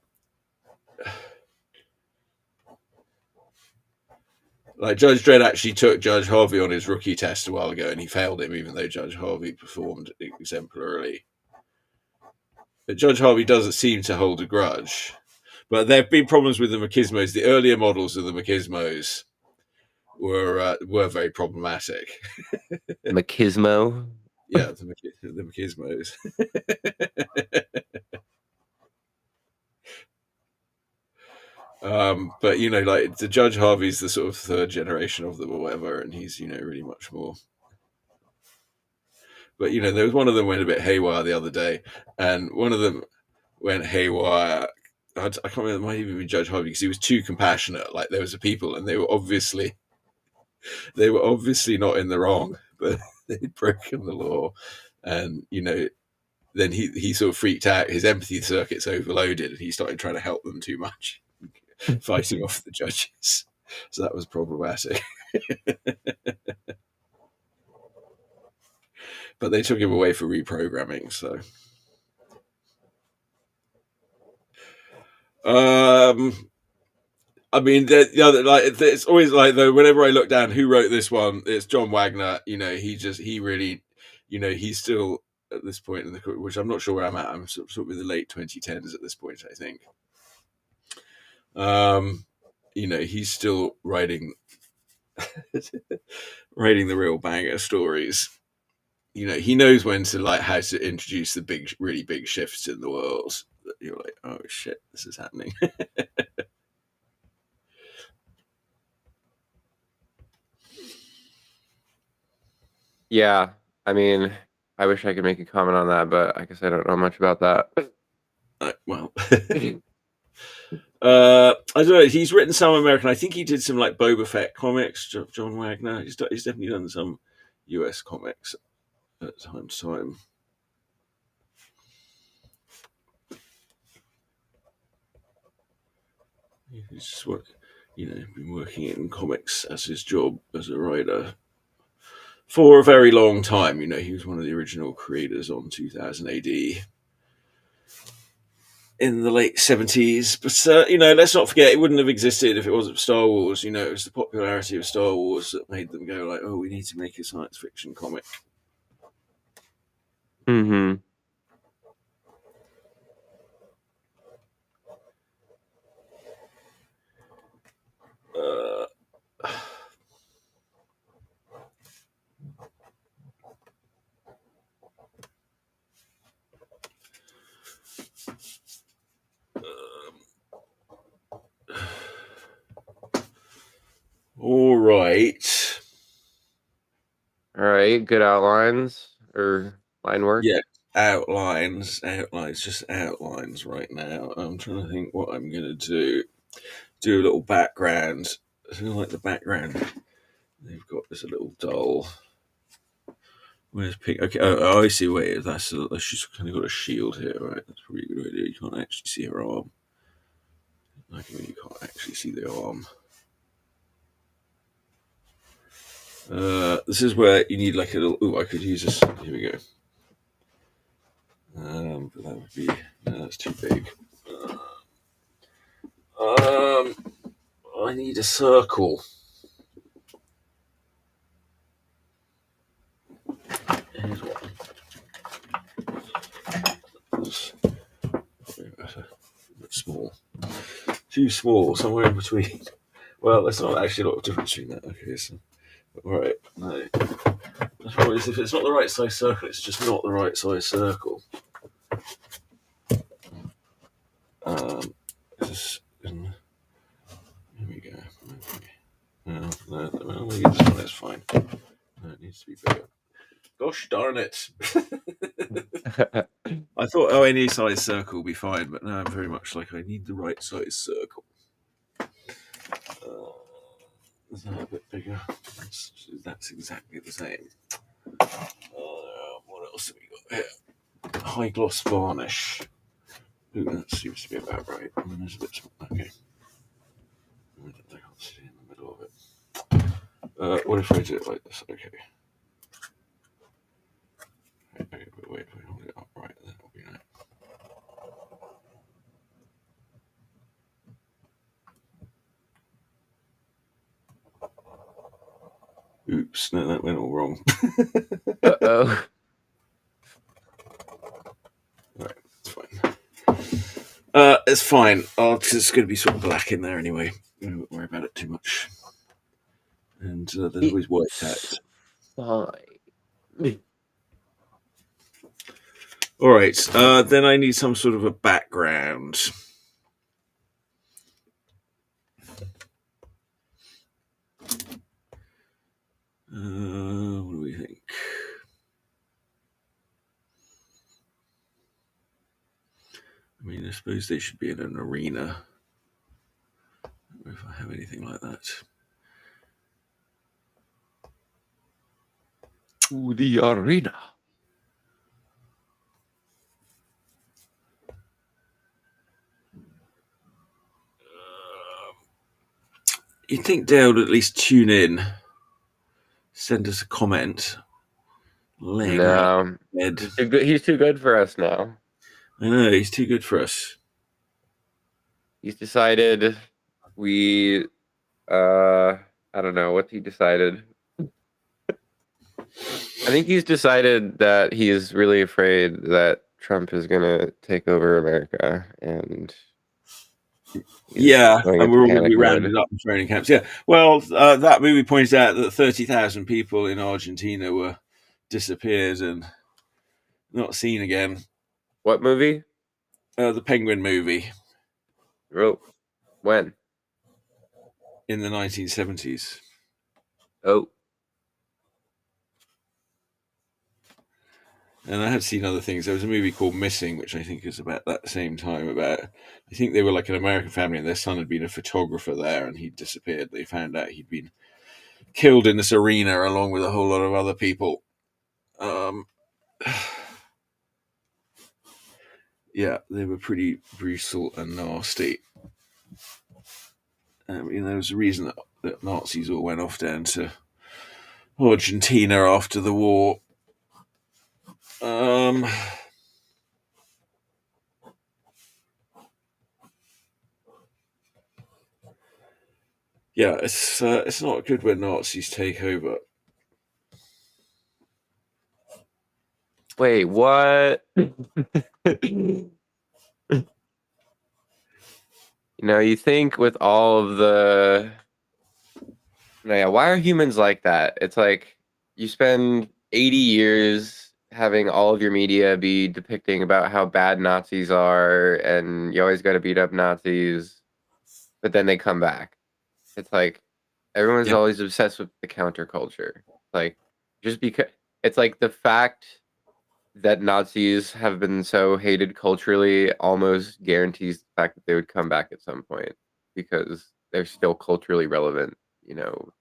Like Judge Dredd actually took Judge Harvey on his rookie test a while ago, and he failed him, even though Judge Harvey performed exemplarily. But Judge Harvey doesn't seem to hold a grudge. But there have been problems with the Machismos. The earlier models of the Machismos were very problematic. Machismo? Yeah, the Machismos. But like the Judge Harvey's the sort of third generation of them or whatever, and he's really much more. But there was one of them went a bit haywire the other day, and one of them went haywire. I can't remember. It might even be Judge Harvey because he was too compassionate. Like there was a people, and they were obviously not in the wrong, but they'd broken the law, and then he sort of freaked out. His empathy circuits overloaded, and he started trying to help them too much, fighting off the judges. So that was problematic. But they took him away for reprogramming. So, I mean, like it's always like though. Whenever I look down, who wrote this one? It's John Wagner. He really, he's still at this point in the which I'm not sure where I'm at. I'm sort of in the late 2010s at this point, I think. He's still writing the real banger stories. He knows when to like how to introduce the really big shifts in the world. You're like, oh shit, this is happening. Yeah, I mean, I wish I could make a comment on that, but I guess I don't know much about that. Well, I don't know. He's written some American. I think he did some like Boba Fett comics. John Wagner. He's definitely done some US comics at time to time. He's just been working in comics as his job as a writer for a very long time. He was one of the original creators on 2000 AD in the late 70s. But, let's not forget, it wouldn't have existed if it wasn't for Star Wars. It was the popularity of Star Wars that made them go like, oh, we need to make a science fiction comic. Mm-hmm. All right. All right. Good outlines or line work. Yeah, outlines, just outlines right now. I'm trying to think what I'm going to do. Do a little background. I feel like the background. They've got this little doll. Where's Pink? Okay, I see where it is. She's kind of got a shield here, right? That's probably a good idea. You can't actually see her arm. I mean, you can't actually see the arm. This is where you need like a little. Oh, I could use this. Here we go. But that would be that's too big. I need a circle. Here's one. Small. Too small, somewhere in between. Well, there's not actually a lot of difference between that. Okay, so alright, no. The problem is if it's not the right size circle, it's just not the right size circle. Here we go. No, maybe this one is fine. No, it needs to be bigger. Gosh darn it. I thought, any size circle will be fine, but now I'm very much like, I need the right size circle. Is that a bit bigger? That's exactly the same. What else have we got here? High gloss varnish. Ooh, that seems to be about right. And then there's a bit small. Okay. I can't see in the middle of it. What if I do it like this? Okay. Wait, hold it up right. That'll be nice. Oops, no, that went all wrong. Uh-oh. Alright, it's fine. It's fine. It's going to be sort of black in there anyway. I won't worry about it too much. And there's always white text. Fine. Alright, then I need some sort of a background. What do we think? I mean, I suppose they should be in an arena. I don't know if I have anything like that. To the arena. You'd think Dale would at least tune in, send us a comment. No, he's too good for us now. I know, he's too good for us. He's decided I don't know what he decided. I think he's decided that he's really afraid that Trump is going to take over America, and and we're all going to be rounded up in training camps. Yeah, well, that movie points out that 30,000 people in Argentina were disappeared and not seen again. What movie? The Penguin movie. Oh, when? In the 1970s. Oh. And I have seen other things. There was a movie called Missing, which I think is about that same time. I think they were like an American family, and their son had been a photographer there, and he'd disappeared. They found out he'd been killed in this arena along with a whole lot of other people. Yeah, they were pretty brutal and nasty. there was a reason that Nazis all went off down to Argentina after the war. Yeah, it's not good when Nazis take over. Wait, what? You think with all of the... Yeah, why are humans like that? It's like you spend 80 years having all of your media be depicting about how bad Nazis are, and you always got to beat up Nazis, but then they come back. It's like everyone's always obsessed with the counterculture. Like, just because it's like the fact that Nazis have been so hated culturally almost guarantees the fact that they would come back at some point because they're still culturally relevant,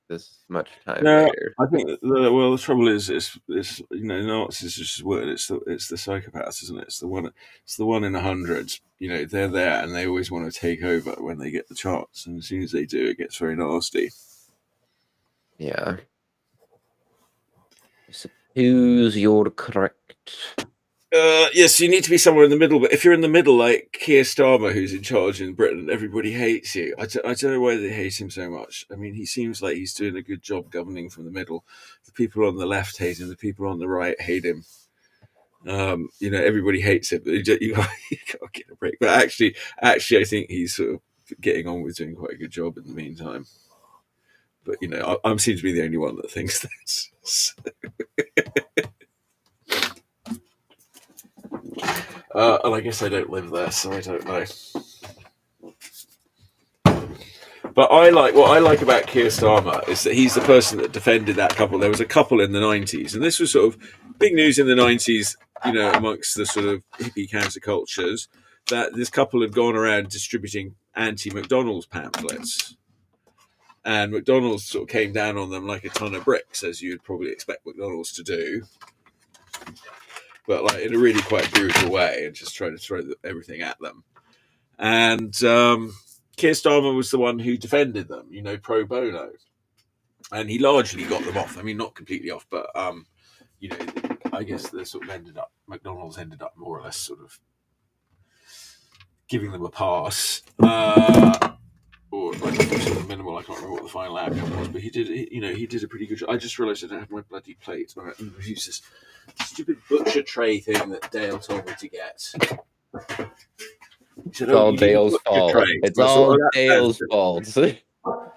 this much time later. I think the trouble is Nazis is just word. It's the psychopaths, isn't it? It's the one in 100. They're there and they always want to take over when they get the chance, and as soon as they do, it gets very nasty. Yeah. I suppose you're correct. Yes, you need to be somewhere in the middle. But if you're in the middle, like Keir Starmer, who's in charge in Britain, everybody hates you. I don't know why they hate him so much. I mean, he seems like he's doing a good job governing from the middle. The people on the left hate him. The people on the right hate him. Everybody hates him. You can't get a break. But actually, I think he's sort of getting on with doing quite a good job in the meantime. But I seem to be the only one that thinks that. So. And I guess I don't live there, so I don't know. But what I like about Keir Starmer is that he's the person that defended that couple. There was a couple in the 90s, and this was sort of big news in the 90s, amongst the sort of hippie countercultures, that this couple had gone around distributing anti-McDonald's pamphlets. And McDonald's sort of came down on them like a ton of bricks, as you'd probably expect McDonald's to do. But like in a really quite brutal way, and just trying to throw everything at them. And Keir Starmer was the one who defended them, pro bono. And he largely got them off. I mean, not completely off, but, I guess they sort of McDonald's ended up more or less sort of giving them a pass. Or like sort of minimal. I can't remember what the final outcome was, but he did a pretty good job. I just realised I don't have my bloody plate. All right, I'm going to use this stupid butcher tray thing that Dale told me to get. Said, it's all Dale's fault. It's all Dale's fault.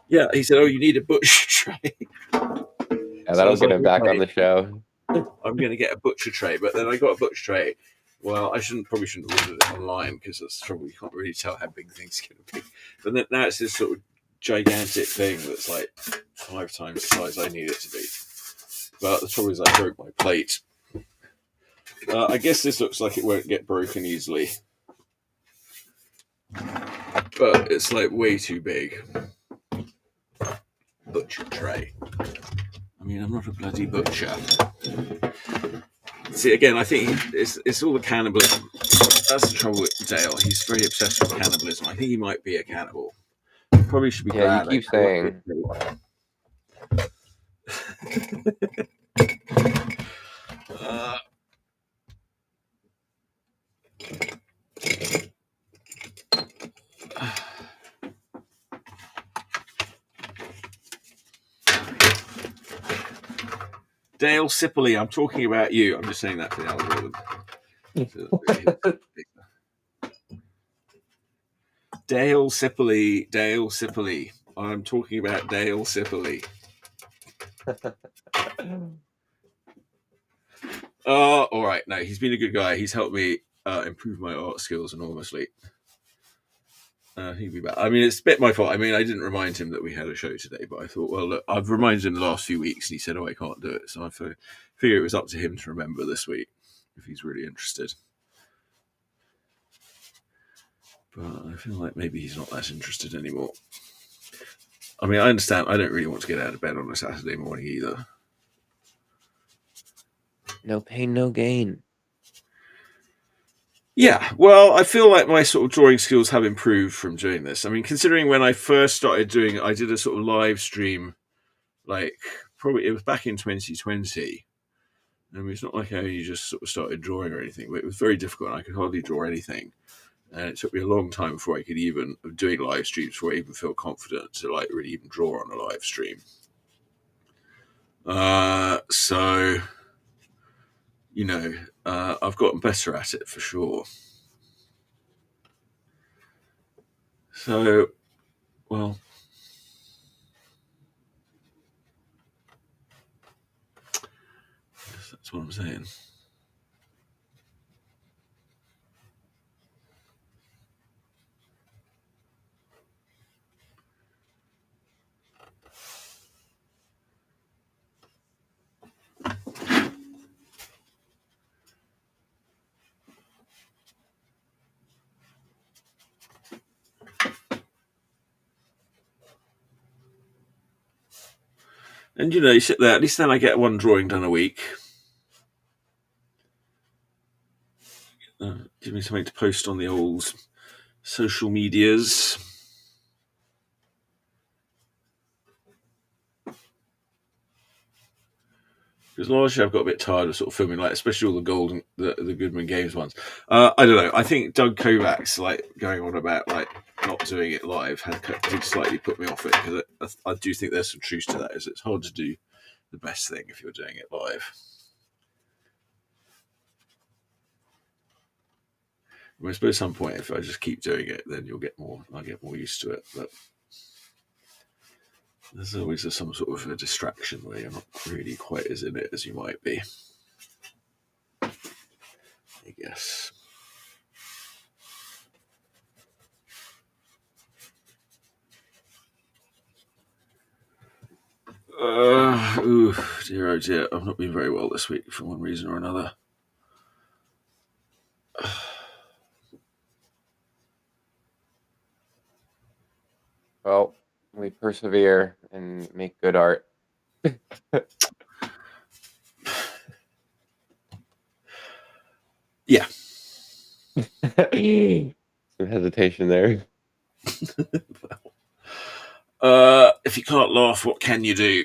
Yeah, he said, you need a butcher tray. Yeah, that'll get him back on the show. I'm going to get a butcher tray, but then I got a butcher tray. Well, I probably shouldn't have ordered it online because that's trouble. You can't really tell how big things can be. But then now it's this sort of gigantic thing that's like 5 times the size I need it to be. But the trouble is I broke my plate. I guess this looks like it won't get broken easily. But it's like way too big. Butcher tray. I mean, I'm not a bloody butcher. See, again, I think it's all the cannibalism. That's the trouble with Dale. He's very obsessed with cannibalism. I think he might be a cannibal. Probably should be glad. Yeah, you keep saying. Dale Sipley, I'm talking about you. I'm just saying that for the algorithm. Dale Sipley. I'm talking about Dale Sipley. All right. No, he's been a good guy. He's helped me improve my art skills enormously. He'd be back. I mean, it's a bit my fault. I mean, I didn't remind him that we had a show today, but I thought, well, look, I've reminded him the last few weeks, and he said, I can't do it. So I figured it was up to him to remember this week if he's really interested. But I feel like maybe he's not that interested anymore. I mean, I understand. I don't really want to get out of bed on a Saturday morning either. No pain, no gain. Yeah, well, I feel like my sort of drawing skills have improved from doing this. I mean, considering when I first started doing it, I did a sort of live stream, like probably it was back in 2020. I mean, it's not like I only just sort of started drawing or anything, but it was very difficult. And I could hardly draw anything. And it took me a long time before I could even doing live streams before I even feel confident to like really even draw on a live stream. So I've gotten better at it for sure. So, well, that's what I'm saying. And you sit there. At least then I get one drawing done a week. Give me something to post on the old social medias. Because last year I've got a bit tired of sort of filming, like especially all the Goodman Games ones. I don't know. I think Doug Kovacs like going on about like not doing it live did slightly put me off it, because I do think there's some truth to that. Is it's hard to do the best thing if you're doing it live. I suppose at some point, if I just keep doing it, then I'll get more used to it. But there's always some sort of a distraction where you're not really quite as in it as you might be, I guess. Dear oh dear, I've not been very well this week for one reason or another. Well, we persevere and make good art. Yeah. Some hesitation there. If you can't laugh, what can you do?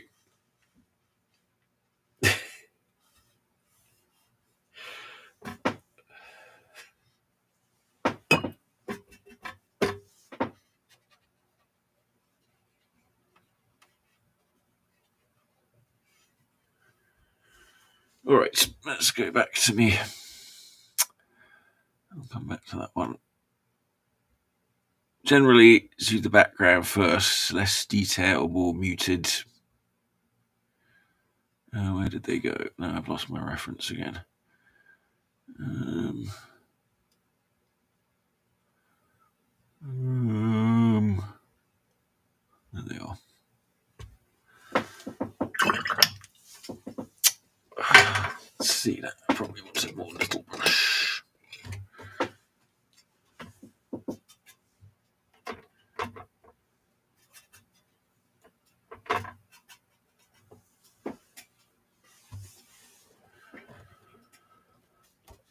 All right, let's go back to me. I'll come back to that one. Generally, do the background first, less detail, more muted. Where did they go? No, I've lost my reference again. There they are. Let's see that. I probably want a more little brush.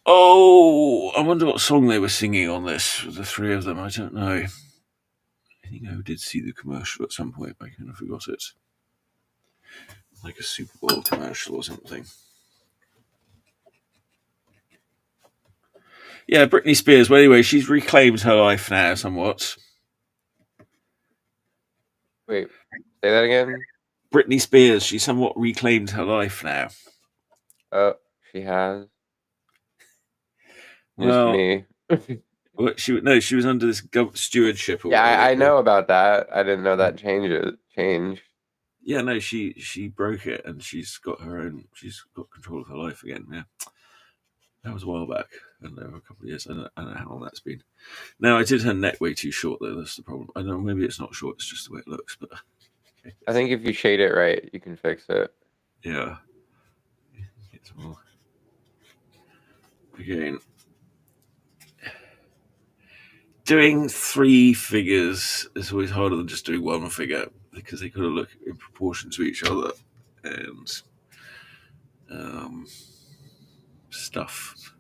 Oh, I wonder what song they were singing on this, the three of them. I don't know. I think I did see the commercial at some point, but I kind of forgot it. Like a Super Bowl commercial or something. Yeah, Britney Spears. Well, anyway, she's reclaimed her life now somewhat. Wait, say that again? Britney Spears, she somewhat reclaimed her life now. Oh, she has. Just Well, me. she was under this stewardship. Or Yeah, whatever I know about that. I didn't know that changed. Yeah, no, she broke it, and she's got her own. She's got control of her life again. Yeah, that was a while back, and over a couple of years. I don't know how long that's been. Now, I did her neck way too short, though. That's the problem. I don't know. Maybe it's not short. It's just the way it looks. But okay. I think if you shade it right, you can fix it. Yeah. It's more. Again, doing three figures is always harder than just doing one figure, because they kind of look in proportion to each other and stuff.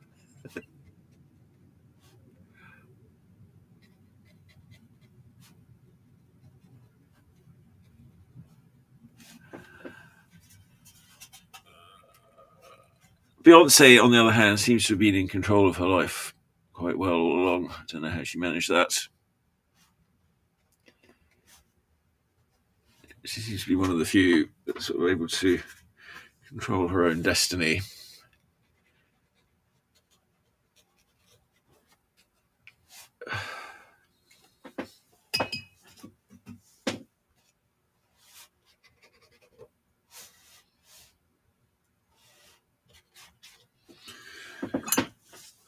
Beyonce, on the other hand, seems to have been in control of her life quite well all along. I don't know how she managed that. She seems to be one of the few that's sort of able to control her own destiny.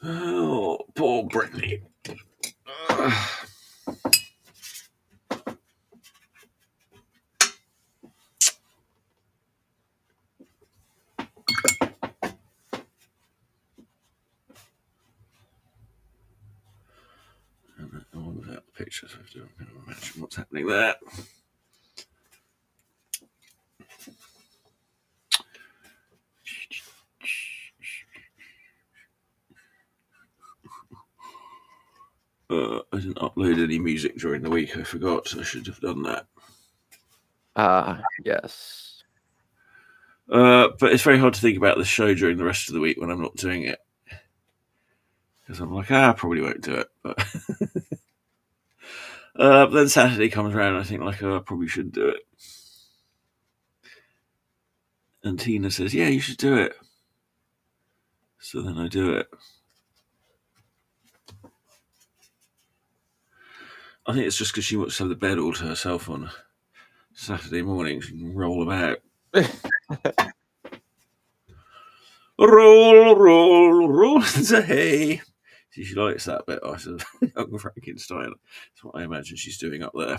Oh, poor Brittany. All without the pictures. I have to imagine what's happening there. I didn't upload any music during the week. I forgot. I should have done that. Yes. But it's very hard to think about the show during the rest of the week when I'm not doing it. Because I'm like, I probably won't do it. But then Saturday comes around and I think, like, I probably should do it. And Tina says, yeah, you should do it. So then I do it. I think it's just because she wants to have the bed all to herself on Saturday morning. She can roll about. roll into hay. See, she likes that bit. I said, Young Frankenstein. That's what I imagine she's doing up there.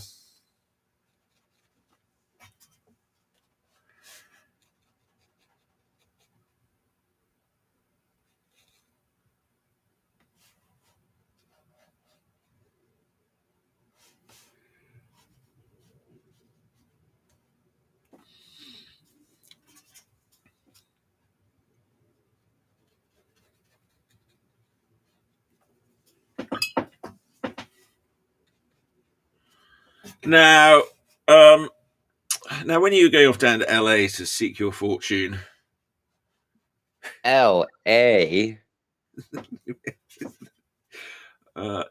Now, when are you going off down to LA to seek your fortune? LA?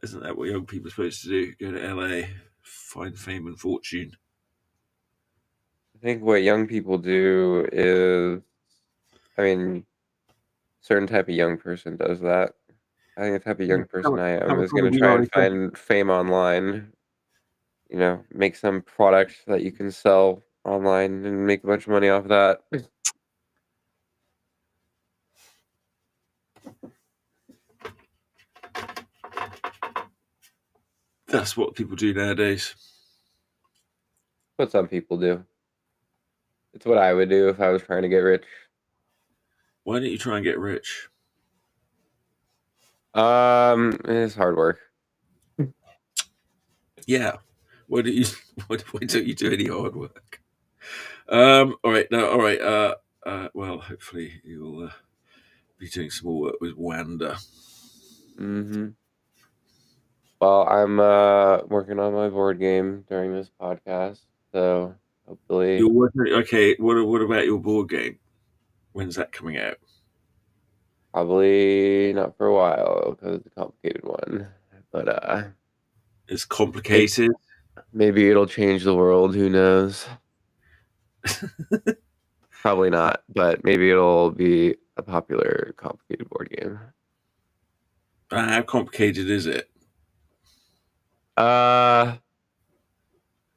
Isn't that what young people are supposed to do? Go to LA, find fame and fortune. I think what young people do is, I mean, certain type of young person does that. I think the type of young person I am is going to try and find fame online. You know, make some product that you can sell online and make a bunch of money off that. That's what people do nowadays. What some people do. It's what I would do if I was trying to get rich. Why don't you try and get rich? It's hard work. Yeah. Why don't you do any hard work? All right. Well, hopefully you'll be doing some more work with Wanda. Mm-hmm. Well, I'm working on my board game during this podcast, so hopefully. You're working. Okay. What about your board game? When's that coming out? Probably not for a while because it's a complicated one. But it's complicated. Maybe it'll change the world. Who knows? Probably not, but maybe it'll be a popular, complicated board game. How complicated is it?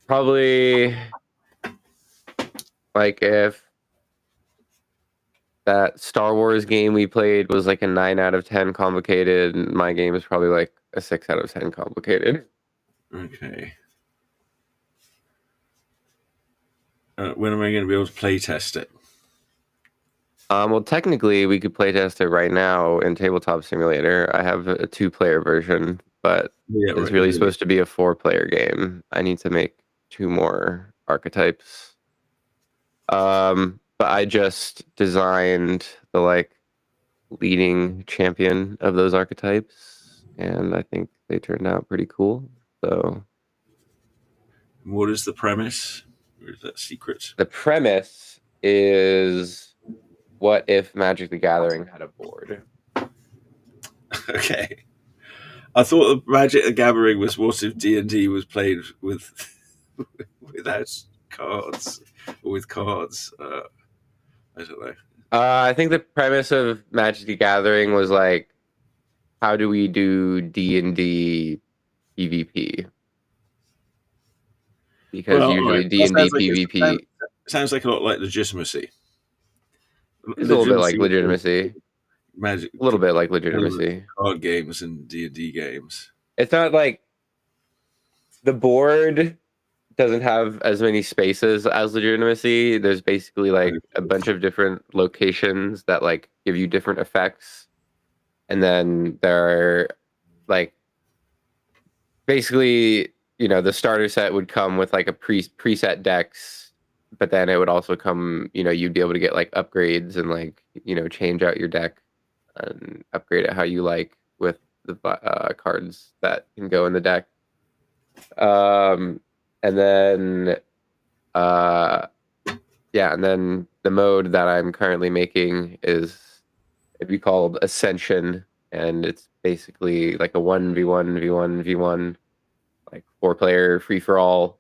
Probably like if that Star Wars game we played was like a 9 out of 10 complicated, and my game is probably like a 6 out of 10 complicated. Okay. When am I going to be able to play test it? Well, technically, we could play test it right now in Tabletop Simulator. I have a 2-player version, but it's really supposed to be a 4-player game. I need to make 2 more archetypes. But I just designed the leading champion of those archetypes, and I think they turned out pretty cool. So, what is the premise? Or is that secret? The premise is what if Magic the Gathering had a board? Okay. I thought the Magic the Gathering was what if D&D was played with without cards or with cards. I don't know. I think the premise of Magic the Gathering was like, how do we do D&D PvP? Because Well, all right. usually That D&D PvP sounds like a lot like Legitimacy. is a little bit Legitimacy like was legitimacy. Magic, A little bit like element legitimacy. card games and D&D games. It's not like the board doesn't have as many spaces as legitimacy. There's basically like a bunch of different locations that like give you different effects. And then there are like basically, the starter set would come with like a preset decks, but then it would also come, you'd be able to get like upgrades and like, change out your deck and upgrade it how you like with the cards that can go in the deck. And then, yeah, and then the mode that I'm currently making it'd be called Ascension, and it's basically like a 1v1v1v1, like 4-player free for all.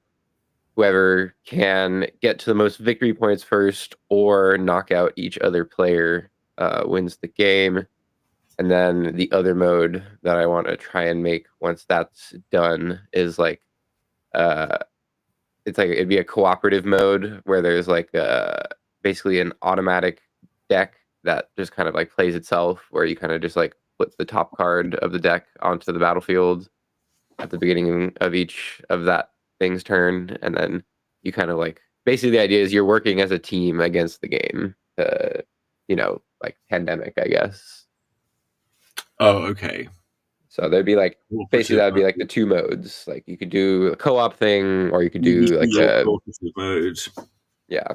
Whoever can get to the most victory points first or knock out each other player wins the game. And then the other mode that I want to try and make once that's done is like uh it'd be a cooperative mode where there's like basically an automatic deck that just kind of like plays itself, where you kind of just like put the top card of the deck onto the battlefield at the beginning of each of that thing's turn, and then you kind of like basically the idea is you're working as a team against the game to, like pandemic, I guess. Oh, okay. So there'd be like basically that would be like the two modes. Like you could do a co-op thing, or you could do like a mode. Yeah.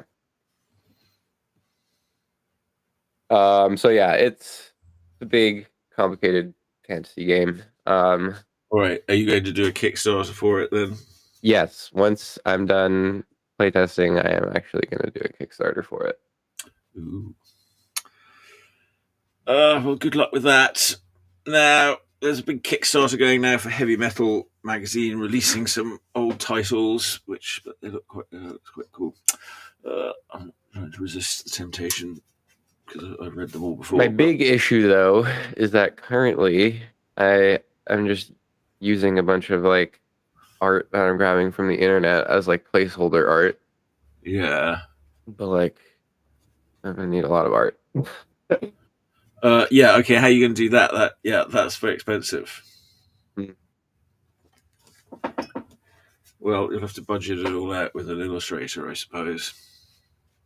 So yeah, it's a big, complicated fantasy game. All right. Are you going to do a Kickstarter for it then? Yes. Once I'm done playtesting, I am actually going to do a Kickstarter for it. Ooh. Well, good luck with that. Now, there's a big Kickstarter going now for Heavy Metal magazine, releasing some old titles, which they look quite cool. I'm trying to resist the temptation because I've read them all before. My big issue, though, is that currently I'm just using a bunch of like art that I'm grabbing from the internet as like placeholder art. Yeah. But like, I'm gonna need a lot of art. Yeah. Okay. How are you going to do that? That's very expensive. Well, you'll have to budget it all out with an illustrator, I suppose.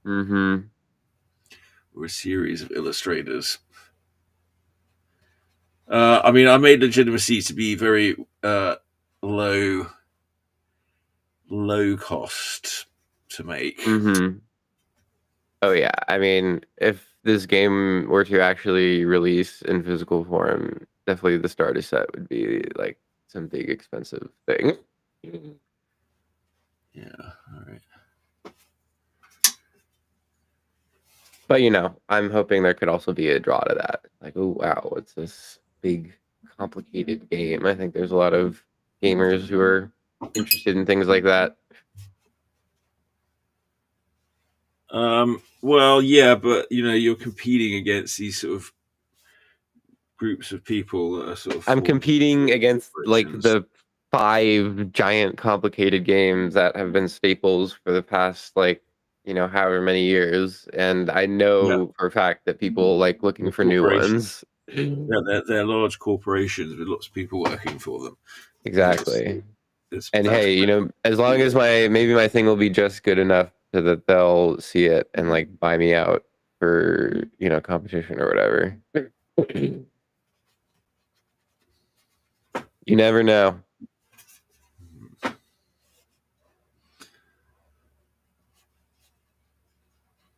Mm-hmm. Or a series of illustrators. I mean, I made Legitimacy to be very low cost to make. Mm-hmm. Oh yeah, I mean, if this game were to actually release in physical form, definitely the starter set would be like some big expensive thing. Yeah, all right. But I'm hoping there could also be a draw to that. Like, oh wow, what's this big, complicated game? I think there's a lot of gamers who are interested in things like that. Well, yeah, but you're competing against these sort of groups of people that are sort of. I'm competing against like the 5 giant complicated games that have been staples for the past like however many years, and I know for a fact that people like looking for new ones. Yeah, they're large corporations with lots of people working for them. Exactly. And hey, as long as maybe my thing will be just good enough so that they'll see it and like buy me out for competition or whatever. You never know.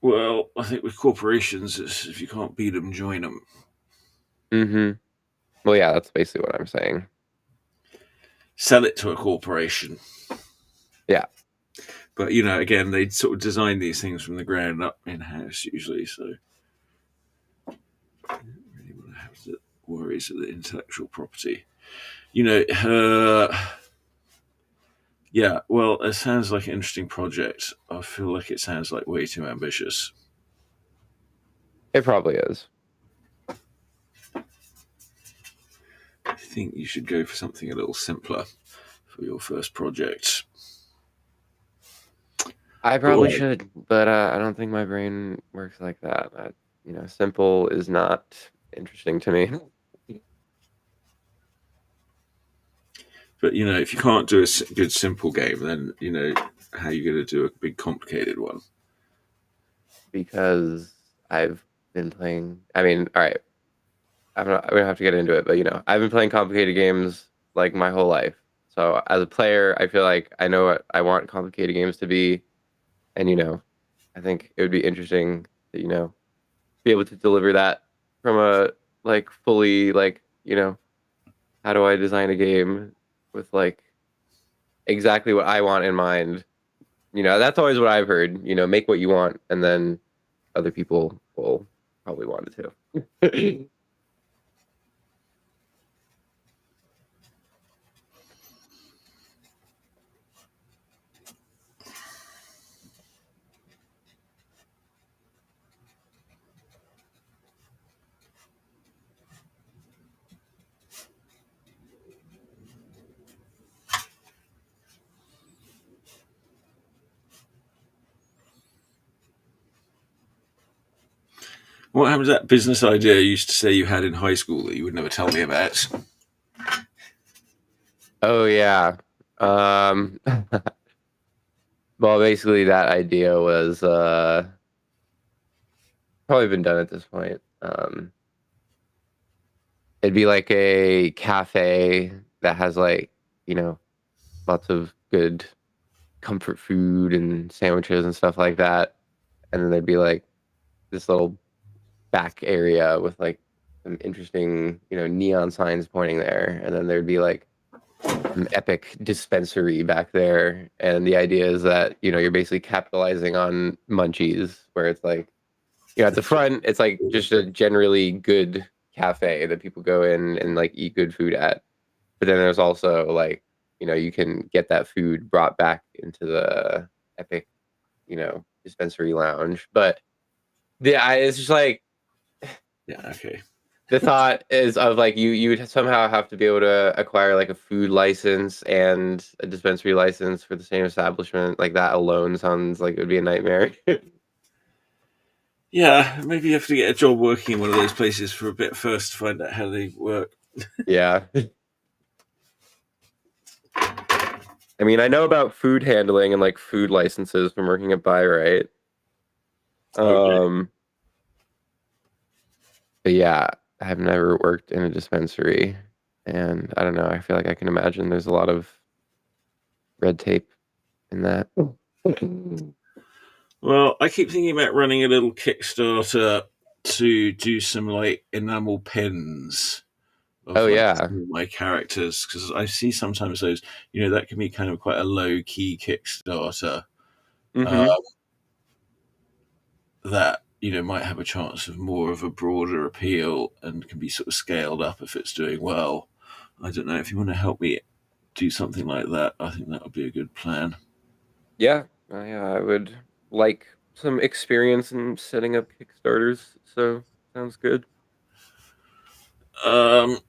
Well, I think with corporations, if you can't beat them, join them. Mm-hmm. Well, yeah, that's basically what I'm saying. Sell it to a corporation. Yeah. But, again, they sort of design these things from the ground up in-house usually, so. really want to have the worries of the intellectual property. Yeah, well, it sounds like an interesting project. I feel like it sounds like way too ambitious. It probably is. I think you should go for something a little simpler for your first project. I probably should, but I don't think my brain works like that. Simple is not interesting to me. But if you can't do a good simple game, then how are you going to do a big complicated one? Because I've been playing. I mean, all right, we don't have to get into it, but I've been playing complicated games like my whole life. So as a player, I feel like I know what I want complicated games to be, and I think it would be interesting to be able to deliver that from a like fully like how do I design a game with like exactly what I want in mind. That's always what I've heard. Make what you want, and then other people will probably want it too. What happened to that business idea you used to say you had in high school that you would never tell me about? Oh yeah. Um, well, basically that idea was probably been done at this point. It'd be like a cafe that has like, lots of good comfort food and sandwiches and stuff like that. And then there'd be like this little back area with like some interesting, neon signs pointing there. And then there'd be like an epic dispensary back there. And the idea is that, you're basically capitalizing on munchies, where it's like, at the front, it's like just a generally good cafe that people go in and like eat good food at. But then there's also like, you can get that food brought back into the epic, dispensary lounge. But yeah, it's just like, yeah, okay. The thought is of like you would somehow have to be able to acquire like a food license and a dispensary license for the same establishment. Like that alone sounds like it would be a nightmare. Yeah, maybe you have to get a job working in one of those places for a bit first to find out how they work. Yeah. I mean, I know about food handling and like food licenses from working at Buy Right. Okay. But yeah, I've never worked in a dispensary, and I don't know. I feel like I can imagine there's a lot of red tape in that. Well, I keep thinking about running a little Kickstarter to do some like enamel pens of Oh like yeah. my characters, because I see sometimes those, that can be kind of quite a low key Kickstarter Mm-hmm. that might have a chance of more of a broader appeal and can be sort of scaled up if it's doing well. I don't know if you want to help me do something like that. I think that would be a good plan. Yeah, I would like some experience in setting up Kickstarters, so sounds good. Um,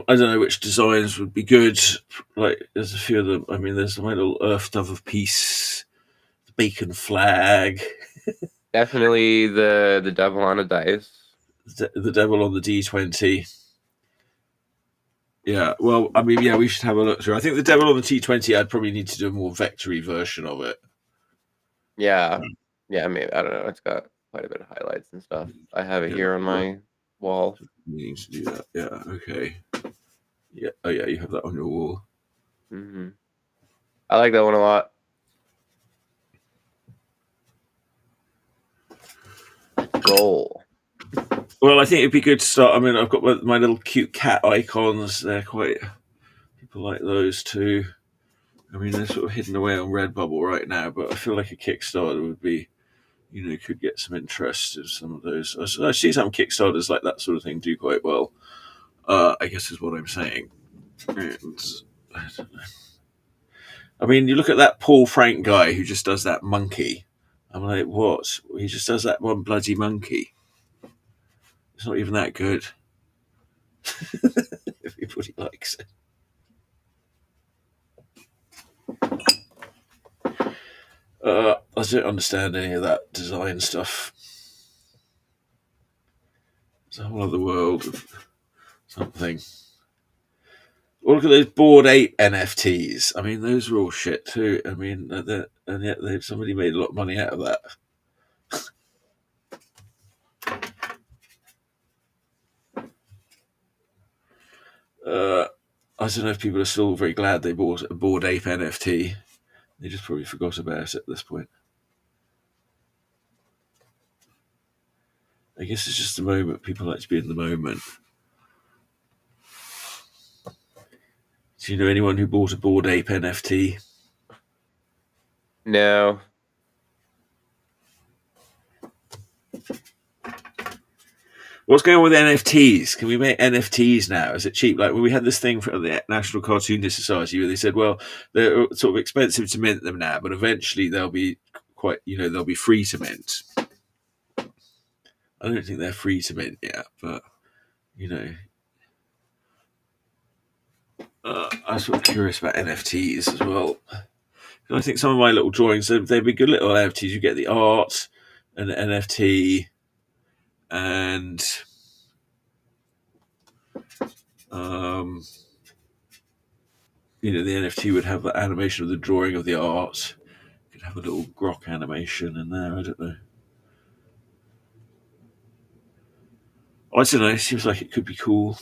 I don't know which designs would be good. Like, there's a few of them. I mean, there's my little Earth Dove of Peace, the Bacon Flag, Definitely the devil on a dice. the devil on the D20. Yeah, well, I mean, yeah, we should have a look through. I think the devil on the T20, I'd probably need to do a more vectory version of it. Yeah, maybe, I don't know. It's got quite a bit of highlights and stuff. I have it here on my wall. We need to do that. Yeah. Okay. Yeah. Oh, yeah. You have that on your wall. Mm-hmm. I like that one a lot. Goal. Well, I think it'd be good to start. I mean, I've got my little cute cat icons. They're quite. People like those too. I mean, they're sort of hidden away on Redbubble right now, but I feel like a Kickstarter would be, could get some interest in some of those. I see some Kickstarters like that sort of thing do quite well. I guess is what I'm saying. And I don't know. I mean, you look at that Paul Frank guy who just does that monkey. I'm like, what? He just does that one bloody monkey. It's not even that good. Everybody likes it. I don't understand any of that design stuff. It's a whole other world of something. Well, look at those Bored Ape NFTs. I mean, those are all shit too. I mean, and yet somebody made a lot of money out of that. I don't know if people are still very glad they bought a Bored Ape NFT. They just probably forgot about it at this point. I guess it's just the moment. People like to be in the moment. Do you know anyone who bought a Bored Ape NFT? No. What's going on with NFTs? Can we make NFTs now? Is it cheap? Like when we had this thing from the National Cartoonist Society where they said, well, they're sort of expensive to mint them now, but eventually they'll be they'll be free to mint. I don't think they're free to mint yet, but I'm sort of curious about NFTs as well. I think some of my little drawings, they'd be good little NFTs. You get the art and the NFT, and the NFT would have the animation of the drawing of the art. You could have a little grok animation in there. I don't know. I don't know. It seems like it could be cool.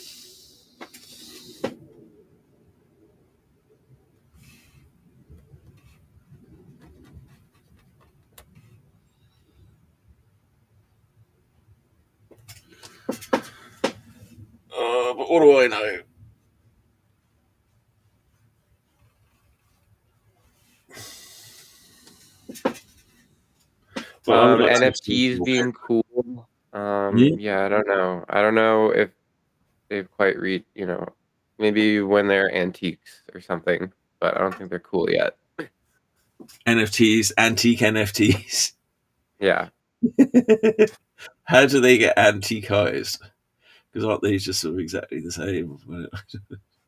But what do I know? Well, I would like NFTs being cool. Yeah, I don't know. I don't know if they've quite reached, maybe when they're antiques or something, but I don't think they're cool yet. NFTs, antique NFTs. Yeah. How do they get antiquized? Because aren't they just sort of exactly the same?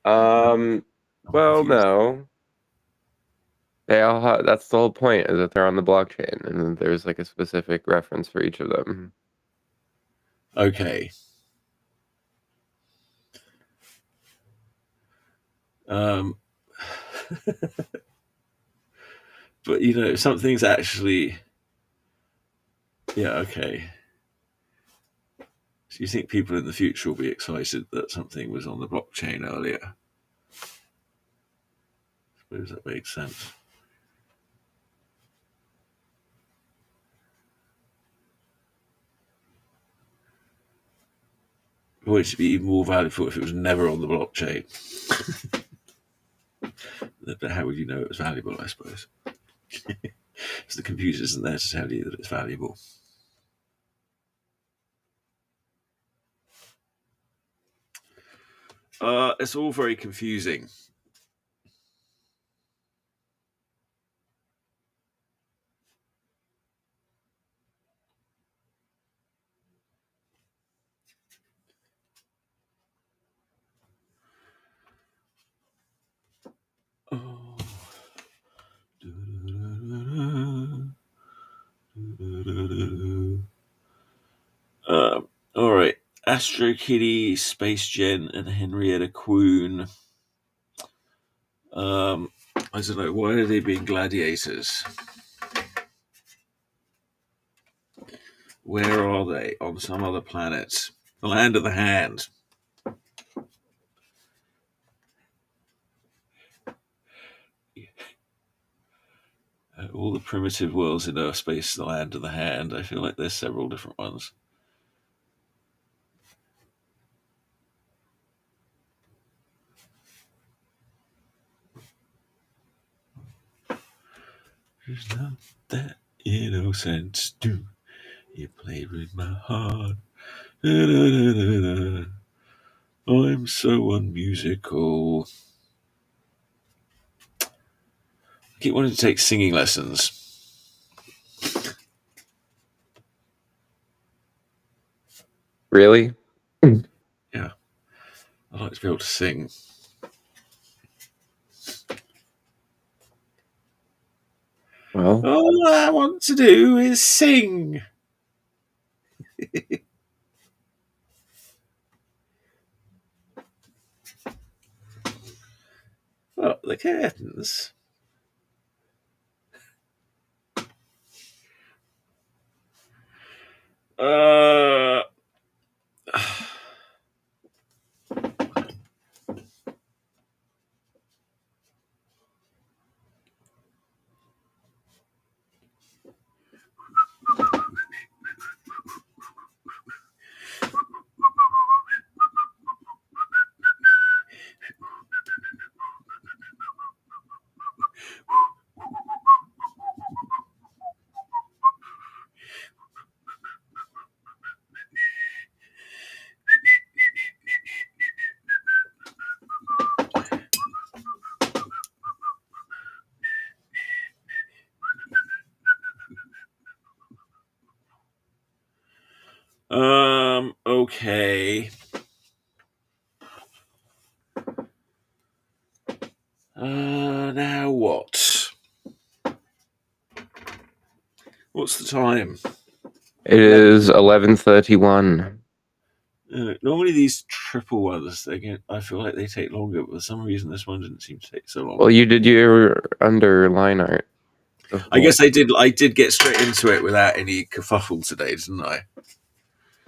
Well, no. They all have, that's the whole point, is that they're on the blockchain, and then there's like a specific reference for each of them. Okay. But something's actually, yeah, okay. So you think people in the future will be excited that something was on the blockchain earlier? I suppose that makes sense. It would be even more valuable if it was never on the blockchain. But how would you know it was valuable, I suppose? Because the computer isn't there to tell you that it's valuable. It's all very confusing. Oh. All right. Astro Kitty, Space Gent, and Henrietta Queen. I don't know. Why are they being gladiators? Where are they? On some other planet. The land of the hand. All the primitive worlds in Urfspace, the land of the hand. I feel like there's several different ones. There's not that innocent. Do you played with my heart? Da, da, da, da. I'm so unmusical. I keep wanting to take singing lessons. Really? Yeah. I'd like to be able to sing. Well, all I want to do is sing. Oh, the curtains. Okay. Now what? What's the time? It is 11:31. Normally these triple ones, I feel like they take longer, but for some reason this one didn't seem to take so long. Well, you did your underline art before. I guess I did. I did get straight into it without any kerfuffle today, didn't I?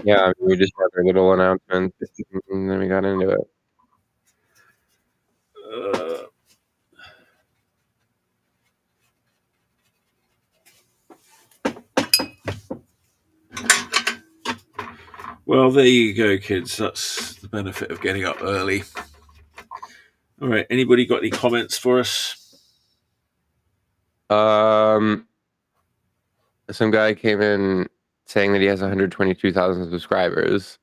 Yeah, we just had our little announcement, and then we got into it. Well, there you go, kids. That's the benefit of getting up early. All right. Anybody got any comments for us? Some guy came in saying that he has 122,000 subscribers.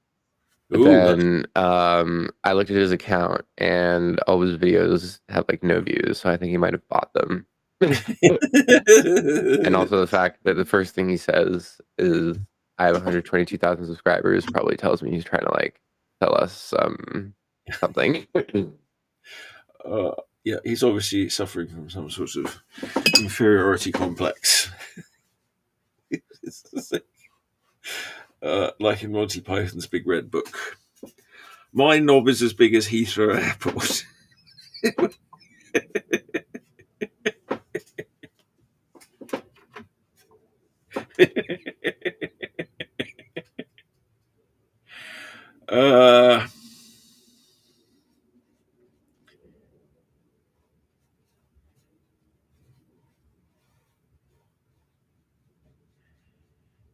But Ooh, then I looked at his account and all his videos have like no views, so I think he might have bought them. And also the fact that the first thing he says is I have 122,000 subscribers probably tells me he's trying to like tell us something. Yeah, he's obviously suffering from some sort of inferiority complex. Like in Monty Python's Big Red Book. My knob is as big as Heathrow Airport.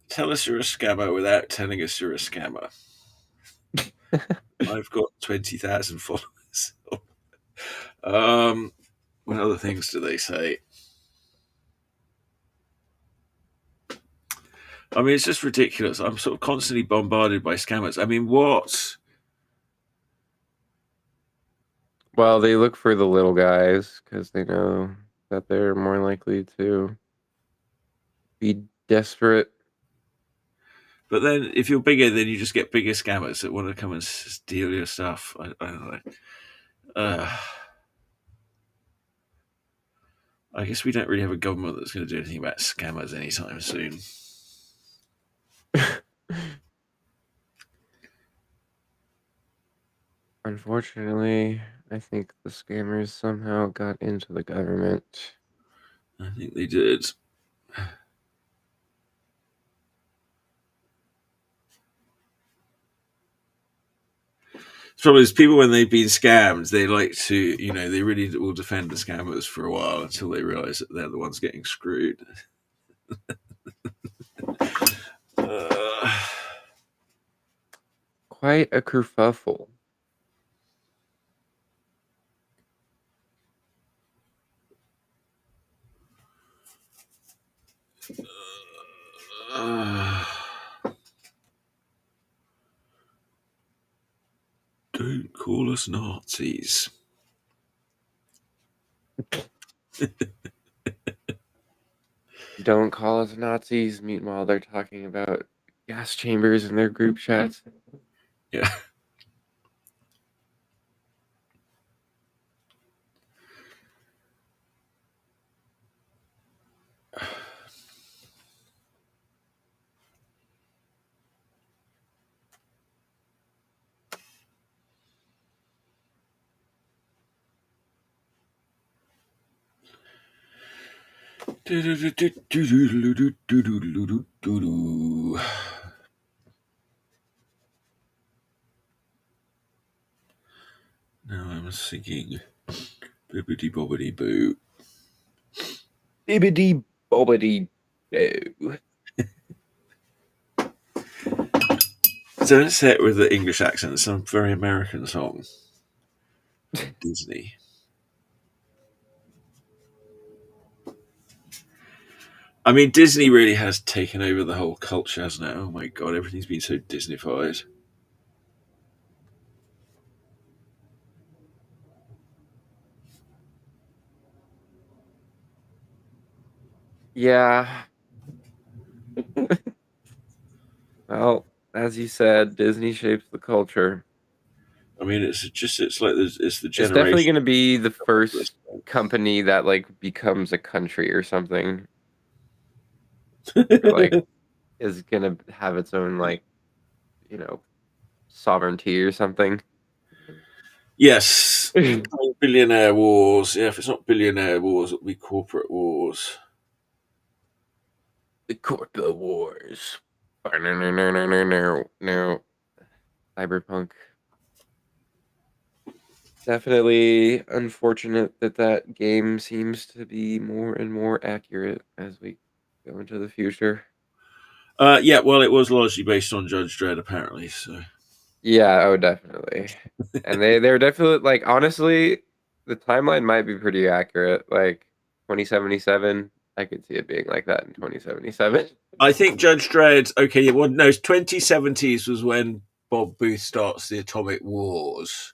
Tell us you're a scammer without telling us you're a scammer. I've got 20,000 followers. What other things do they say? I mean, it's just ridiculous. I'm sort of constantly bombarded by scammers. I mean, what? Well, they look for the little guys because they know that they're more likely to be desperate. But then, if you're bigger, then you just get bigger scammers that want to come and steal your stuff. I don't know. I guess we don't really have a government that's going to do anything about scammers anytime soon. Unfortunately, I think the scammers somehow got into the government. I think they did. The trouble is, people, when they've been scammed, they like to, they really will defend the scammers for a while until they realize that they're the ones getting screwed. Quite a kerfuffle. Don't call us Nazis. Don't call us Nazis. Meanwhile, they're talking about gas chambers in their group chats. Yeah. Now I'm singing Bibbidi Bobbidi Boo. Bibbidi Bobbidi Boo. Don't say it with the English accent. It's some very American song. Disney. I mean, Disney really has taken over the whole culture, hasn't it? Oh my god, everything's been so Disneyfied. Yeah. Well, as you said, Disney shapes the culture. I mean, it's like it's the generation. It's definitely going to be the first company that like becomes a country or something. Or, like is going to have its own like, sovereignty or something. Yes. Billionaire wars. Yeah, if it's not billionaire wars, it'll be corporate wars. The corporate wars. No. Cyberpunk. Definitely unfortunate that game seems to be more and more accurate as we go into the future. Yeah, well, it was largely based on Judge Dredd, apparently. So Yeah, oh, definitely. And they're definitely like honestly, the timeline might be pretty accurate. Like 2077, I could see it being like that in 2077. I think Judge Dredd. Okay, yeah, well, no, 2070s was when Bob Booth starts the Atomic Wars.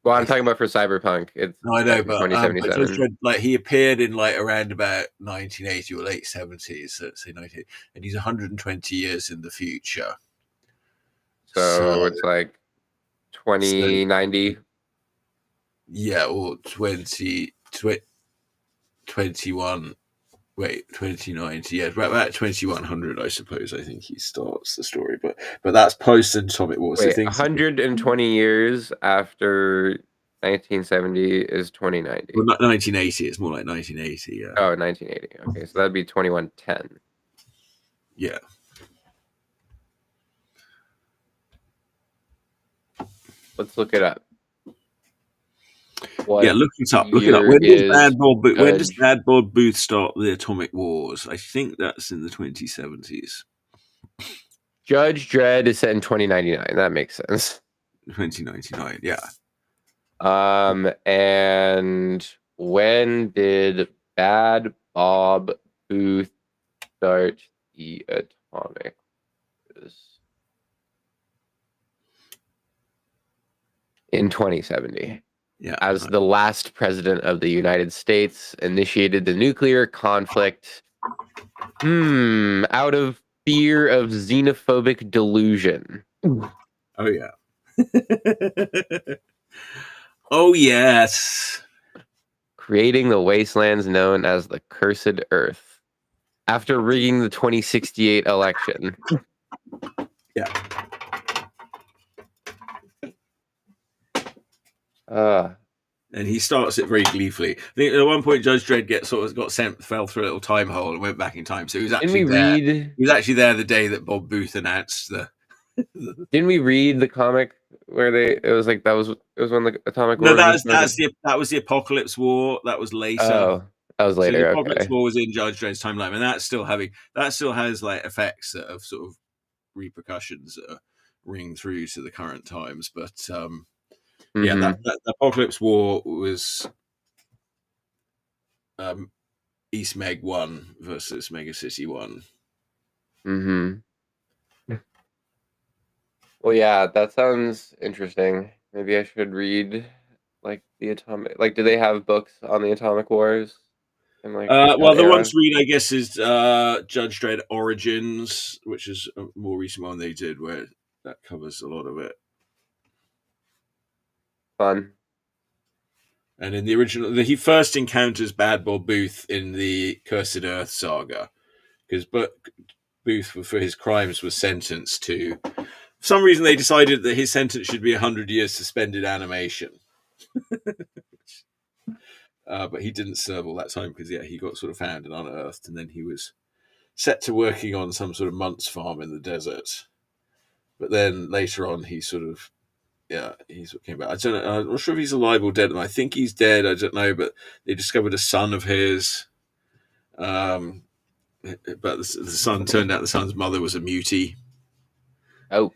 Well, I'm talking about for Cyberpunk. It's No, I know, set in but Judge 2077. Dredd, like he appeared in like around about 1980 or late 70s, so let's say 90, and he's 120 years in the future. So it's like So 2090. yeah, or 21. Wait, 2090. Yeah, about 2100, I suppose. I think he starts the story, but that's post Atomic Wars. Wait, So things. 120 years after 1970 is 2090. Well, not 1980. It's more like 1980. Yeah. Oh, 1980. Okay, so that'd be 2110. Yeah. Let's look it up. Yeah, look it up. Look it up. When does Bad Bob Booth start the Atomic Wars? I think that's in the 2070s. Judge Dredd is set in 2099. That makes sense. 2099. Yeah. And when did Bad Bob Booth start the Atomic Wars? In 2070. Yeah. As the last president of the United States, initiated the nuclear conflict. Out of fear of xenophobic delusion. Oh yeah. Oh yes. Creating the wastelands known as the Cursed Earth. After rigging the 2068 election. Yeah. And he starts it very gleefully. I think at one point Judge Dredd fell through a little time hole and went back in time. So he was actually there. He was actually there the day that Bob Booth announced the. Didn't we read the comic where it was when the Atomic No, War was that was the Apocalypse War. That was later. Oh, that was later. So the Apocalypse War was in Judge Dredd's timeline, and that still has like effects that have sort of repercussions that are ring through to the current times. But yeah, that Apocalypse War was East Meg 1 versus Mega City 1. Well, yeah, that sounds interesting. Maybe I should read like the Atomic. Like, do they have books on the Atomic Wars? And well, the one to read, I guess, is Judge Dredd Origins, which is a more recent one they did, where that covers a lot of it. Fun. And in the original, he first encounters Bad Bob Booth in the Cursed Earth saga, because Booth, for his crimes, was sentenced to. For some reason, they decided that his sentence should be 100 years suspended animation. But he didn't serve all that time because he got sort of found and unearthed, and then he was set to working on some sort of Muntz farm in the desert. But then later on, he sort of came back. I don't know. I'm not sure if he's alive or dead. And I think he's dead. I don't know. But they discovered a son of his. But the son turned out the son's mother was a mutie. Oh.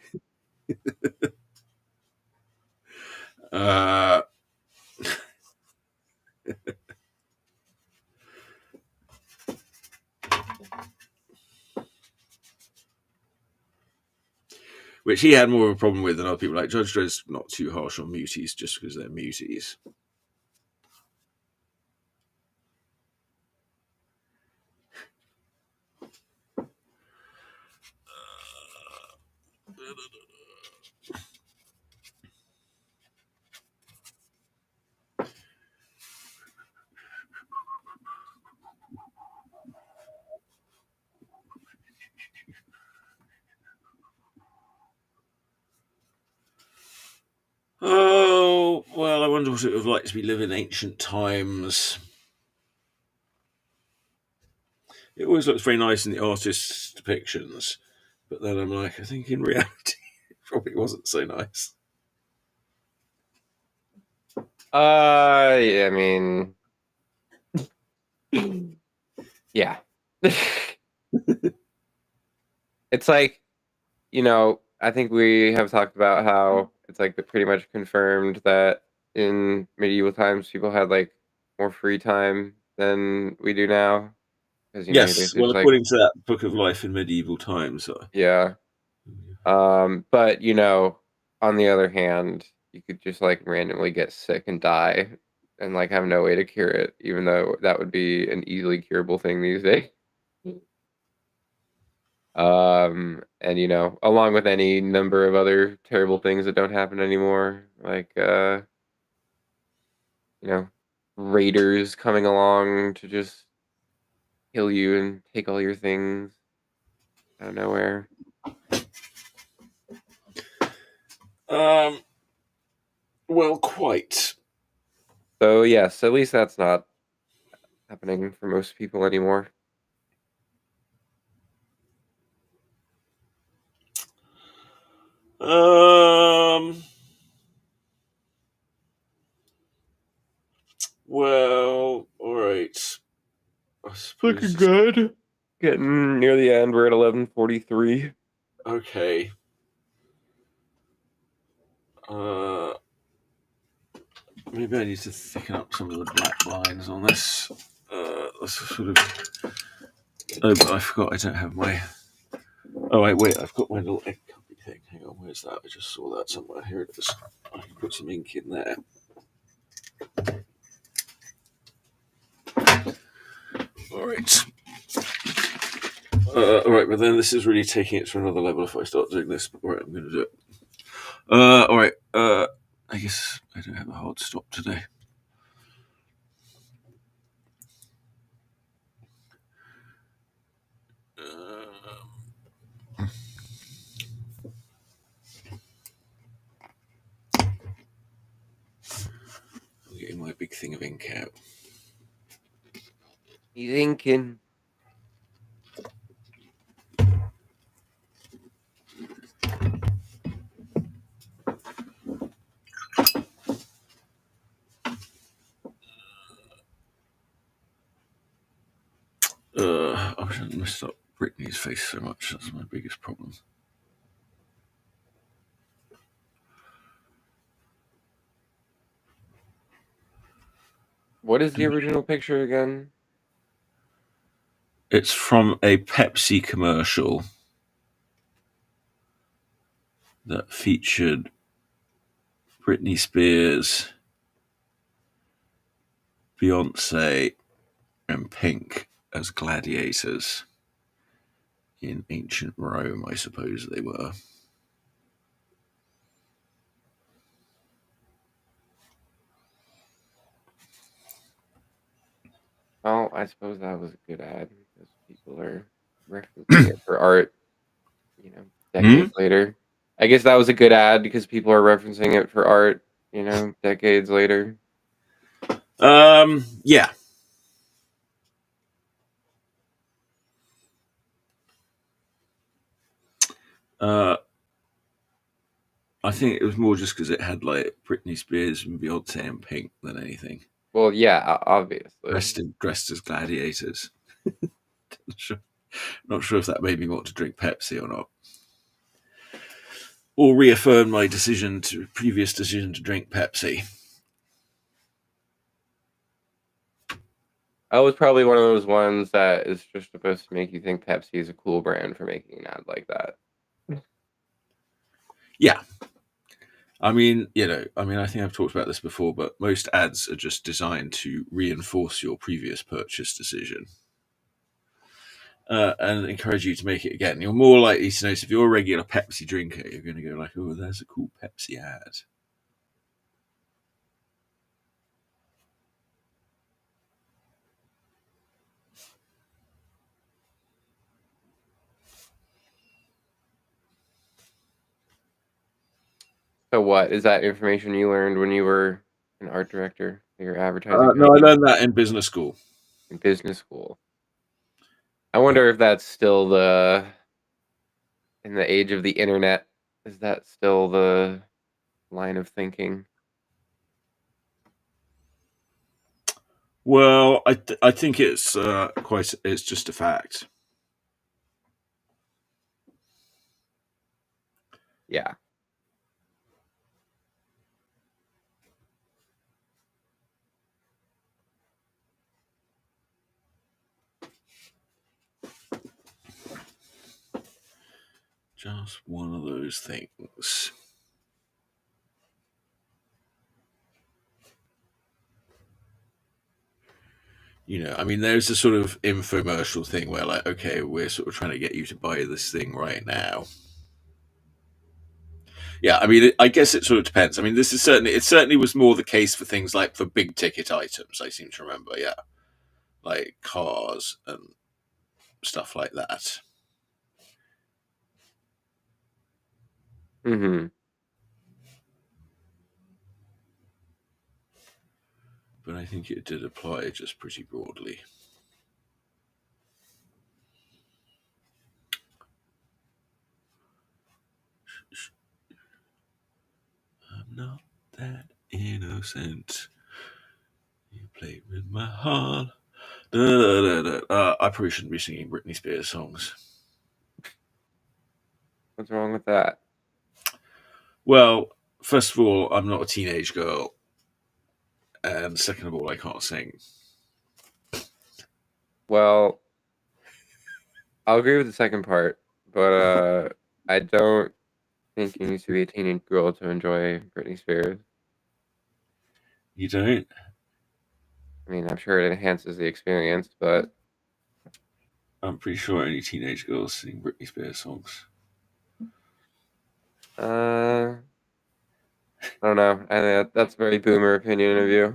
Which he had more of a problem with than other people. Like Judge Dredd's not too harsh on muties just because they're muties. Oh, well, I wonder what it would like to be living in ancient times. It always looks very nice in the artist's depictions, but then I'm like, I think in reality, it probably wasn't so nice. I mean, yeah. It's like, I think we have talked about how it's like pretty much confirmed that in medieval times people had like more free time than we do now. Because Yes, well, according to that Book of Life in Medieval Times. Yeah. But on the other hand, you could just like randomly get sick and die and like have no way to cure it, even though that would be an easily curable thing these days. And along with any number of other terrible things that don't happen anymore, like raiders coming along to just kill you and take all your things out of nowhere. Well, quite. So yes, at least that's not happening for most people anymore. Well, all right. Looking good. Getting near the end. We're at 11:43. Okay. Maybe I need to thicken up some of the black lines on this. Sort of. Oh, but I forgot I don't have my. Oh, wait, I've got my little egg cupping thing. Hang on, where's that? I just saw that somewhere. Here it is. I can put some ink in there. All right. All right, but then this is really taking it to another level if I start doing this. All right, I'm going to do it. All right. I guess I don't have a hard stop today. my big thing of ink out. He's inking. I wish I hadn't messed up Britney's face so much. That's my biggest problem. What is the original picture again? It's from a Pepsi commercial that featured Britney Spears, Beyonce, and Pink as gladiators in ancient Rome, I suppose they were. Oh, I suppose that was a good ad because people are referencing it for art, decades later. I guess that was a good ad because people are referencing it for art, decades later. Yeah. I think it was more just because it had like Britney Spears and Beyonce and Pink than anything. Well, yeah, obviously. Dressed as gladiators. Not sure if that made me want to drink Pepsi or not. Or reaffirm my previous decision to drink Pepsi. I was probably one of those ones that is just supposed to make you think Pepsi is a cool brand for making an ad like that. Yeah. I think I've talked about this before, but most ads are just designed to reinforce your previous purchase decision. And encourage you to make it again. You're more likely to notice if you're a regular Pepsi drinker, you're going to go like, oh, there's a cool Pepsi ad. So what is that information you learned when you were an art director for your advertising? No, I learned that in business school. In business school. I wonder if that's still in the age of the internet, is that still the line of thinking? Well, I think it's it's just a fact. Yeah. Just one of those things. There's a sort of infomercial thing where like, okay, we're sort of trying to get you to buy this thing right now. Yeah, I guess it sort of depends. It certainly was more the case for things like for big ticket items, I seem to remember, yeah. Like cars and stuff like that. Mm-hmm. But I think it did apply just pretty broadly. I'm not that innocent. You played with my heart. I probably shouldn't be singing Britney Spears songs. What's wrong with that? Well, first of all, I'm not a teenage girl. And second of all, I can't sing. Well, I'll agree with the second part, but I don't think you need to be a teenage girl to enjoy Britney Spears. You don't? I'm sure it enhances the experience, but I'm pretty sure only teenage girls sing Britney Spears songs. I don't know. I think that's a very boomer opinion of you.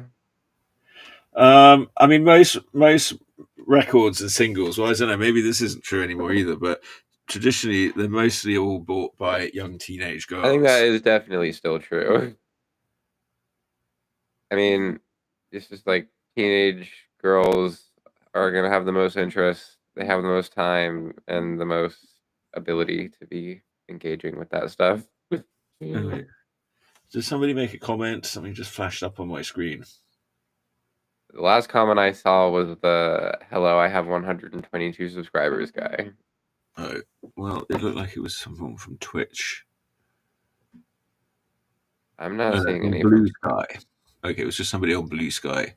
Most records and singles. Well, I don't know. Maybe this isn't true anymore either. But traditionally, they're mostly all bought by young teenage girls. I think that is definitely still true. it's just like teenage girls are gonna have the most interest. They have the most time and the most ability to be engaging with that stuff. Okay. Did somebody make a comment? Something just flashed up on my screen. The last comment I saw was the "Hello, I have 122 subscribers" guy. Oh, well, it looked like it was someone from Twitch. I'm not seeing any from Blue Sky. Okay, it was just somebody on Blue Sky.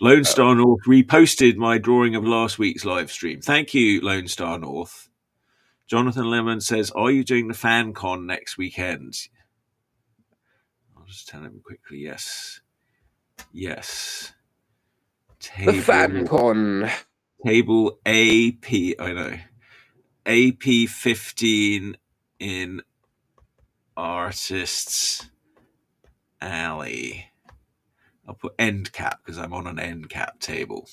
Lone Star North reposted my drawing of last week's live stream. Thank you, Lone Star North. Jonathan Lemon says, "Are you doing the fan con next weekend?" I'll just tell him quickly. Yes. Yes. The fan con. Table AP. I know. AP 15 in Artists Alley. I'll put end cap because I'm on an end cap table.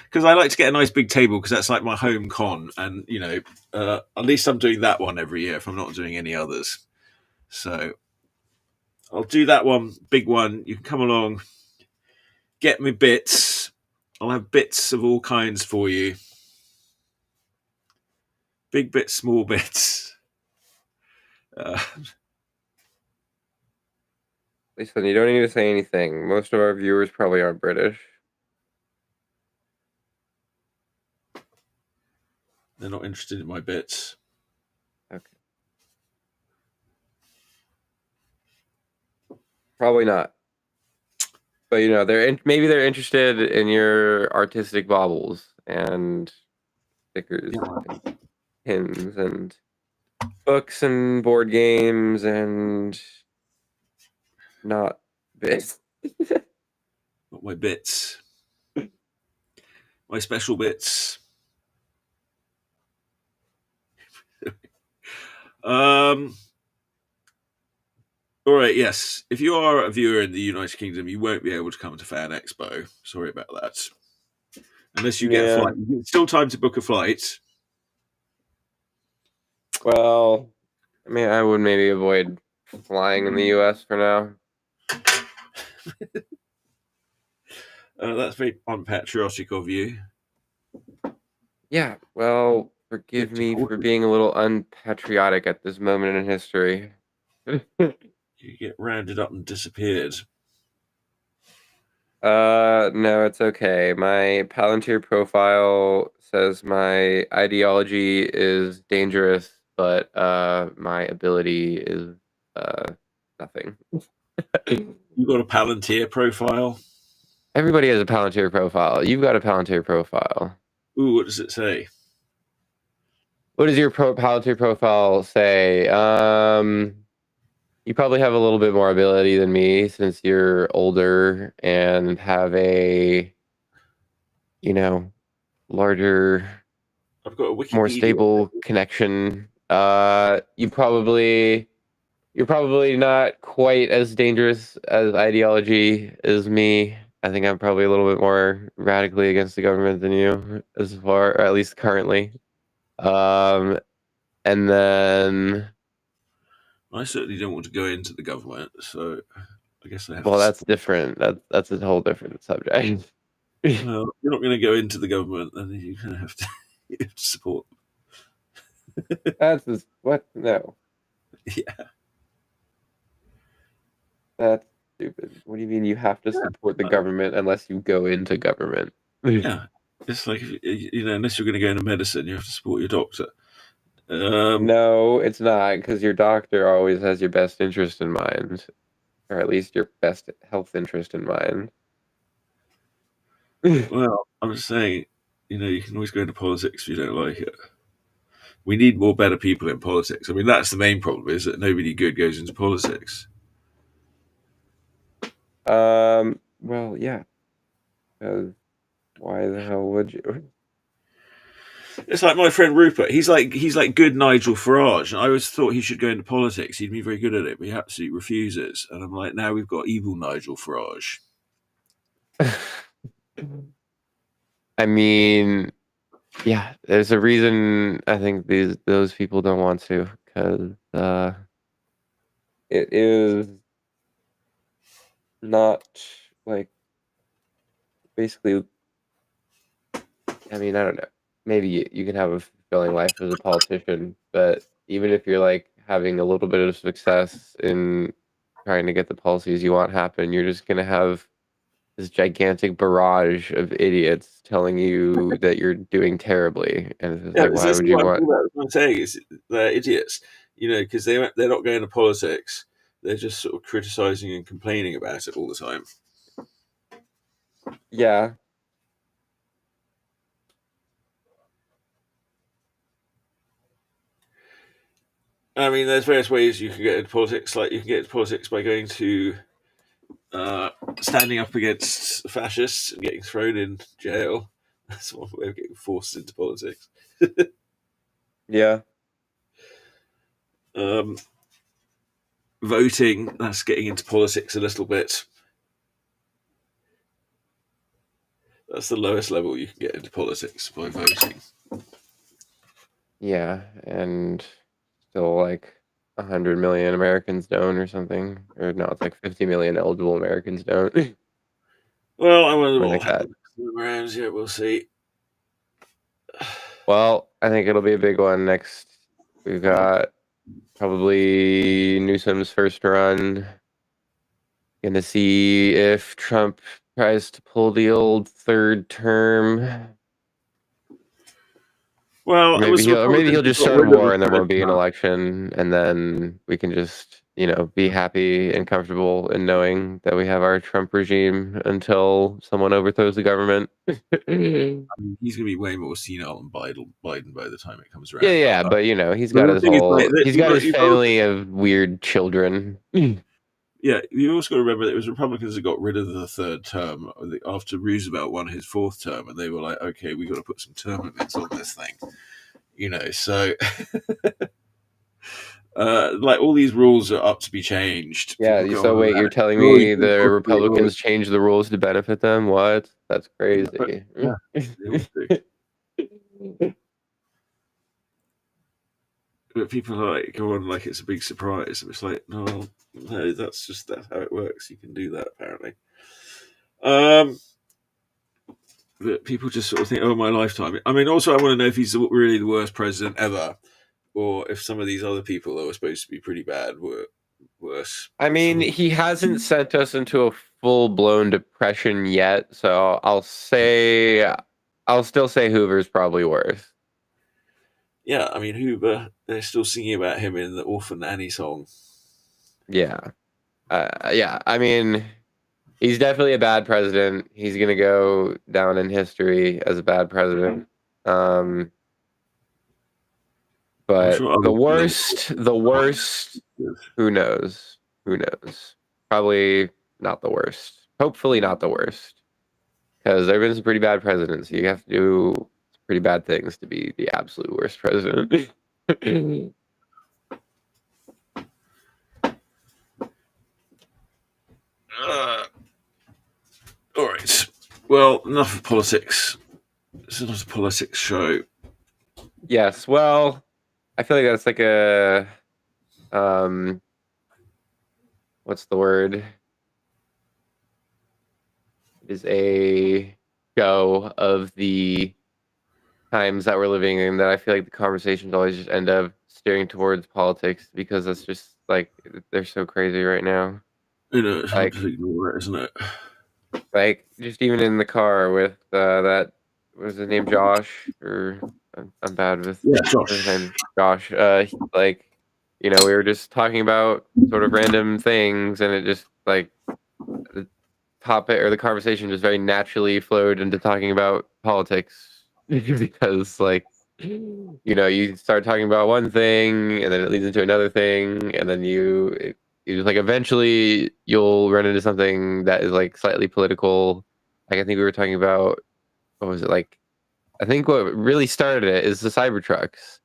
Because I like to get a nice big table because that's like my home con, and at least I'm doing that one every year if I'm not doing any others. So I'll do that one, big one. You can come along, get me bits. I'll have bits of all kinds for you. Big bits, small bits. Listen, you don't need to say anything. Most of our viewers probably aren't British. They're not interested in my bits. Okay. Probably not. But maybe they're interested in your artistic baubles and stickers, and pins, and books, and board games, and not bits. Not my bits. My special bits. All right, yes. If you are a viewer in the United Kingdom, you won't be able to come to Fan Expo. Sorry about that. Unless you get a flight. It's still time to book a flight. Well, I mean, I would maybe avoid flying in the US for now. That's very unpatriotic of you. Yeah, well, forgive me for being a little unpatriotic at this moment in history. You get rounded up and disappeared. No, it's okay. My Palantir profile says my ideology is dangerous, but my ability is nothing. You got a Palantir profile? Everybody has a Palantir profile. You've got a Palantir profile. Ooh, what does it say? What does your Palantir profile say? You probably have a little bit more ability than me since you're older and have a, larger, I've got a Wikipedia. more stable connection. You're probably not quite as dangerous as ideology as me. I think I'm probably a little bit more radically against the government than you, or at least currently. And then I certainly don't want to go into the government, so I guess I have. Well, that's different. That's a whole different subject. Well, you're not going to go into the government, then you're going to have to, support. That's what? No. Yeah. That's stupid. What do you mean you have to support the government unless you go into government? Yeah. It's like, unless you're going to go into medicine, you have to support your doctor. No, it's not, because your doctor always has your best interest in mind, or at least your best health interest in mind. Well, I'm just saying, you can always go into politics if you don't like it. We need more better people in politics. I mean, that's the main problem, is that nobody good goes into politics. Well, yeah. Why the hell would you? It's like my friend Rupert. He's like good Nigel Farage. And I always thought he should go into politics. He'd be very good at it, but he absolutely refuses. And I'm like, now we've got evil Nigel Farage. I mean, yeah, there's a reason I think those people don't want to, because it is not like basically, I mean, I don't know. Maybe you can have a fulfilling life as a politician, but even if you're like having a little bit of success in trying to get the policies you want happen, you're just gonna have this gigantic barrage of idiots telling you that you're doing terribly, and it's just Yeah, like, this why is would you want? what I'm saying is they're idiots, because they're not going to politics. They're just sort of criticizing and complaining about it all the time. Yeah, I mean, there's various ways you can get into politics. Like you can get into politics by going to standing up against fascists and getting thrown in jail. That's one way of getting forced into politics. yeah, Um, Voting, that's getting into politics a little bit. That's the lowest level you can get into politics, by voting. yeah, and still like 100 million Americans don't, or something, or no, it's like 50 million eligible Americans don't. Well, I wonder Something what will like that. happen next time around. Yeah, we'll see. Well, I think it'll be a big one next. We've got probably Newsom's first run. Gonna see if Trump tries to pull the old third term. Well, it was the Maybe he'll Republicans who just got start a rid of the war and there third won't be an term. election, and then we can just, be happy and comfortable in knowing that we have our Trump regime until someone overthrows the government. I mean, he's going to be way more senile than Biden by the time it comes Yeah, around. yeah, but he's got The his thing is, like, he's got his you've got, family of weird children. yeah, you also got to remember that it was Republicans that got rid of the third term after Roosevelt won his fourth term, and they were like, okay, we got to put some term limits on this thing, so like all these rules are up to be changed. Yeah, People go so on wait, about you're it. telling Oh, you me can't the possibly- oh, Republicans changed the rules to benefit them? What? That's crazy. yeah, they always do. But people like go on like it's a big surprise. It's like, no, that's how it works. You can do that apparently. But people just sort of think, oh, my lifetime. I mean, also, I want to know if he's really the worst president ever, or if some of these other people that were supposed to be pretty bad were worse. I mean, he hasn't sent us into a full-blown depression yet, so I'll still say Hoover's probably worse. Yeah, I mean, Hoover, they're still singing about him in the Orphan Annie song. Yeah. Yeah, I mean, he's definitely a bad president. He's gonna go down in history as a bad president. But Sure the worst, who knows? Who knows? Probably not the worst. Hopefully not the worst. Because there have been some pretty bad presidents. You have to do some pretty bad things to be the absolute worst president. All right. Well, enough of politics. This is not a politics show. Yes. Well, I feel like that's like a what's the word? It is a show of the times that we're living in that I feel like the conversations always just end up steering towards politics because that's just like they're so crazy right now. It's hard Like to ignore it, isn't it? Like just even in the car with that was his name Josh or I'm bad with Yeah, his Josh. name Josh. Like we were just talking about sort of random things, and it just like the topic or the conversation just very naturally flowed into talking about politics because you start talking about one thing and then it leads into another thing and then you just like eventually you'll run into something that is like slightly political. Like I think we were talking about what was it like? I think what really started it is the Cybertrucks.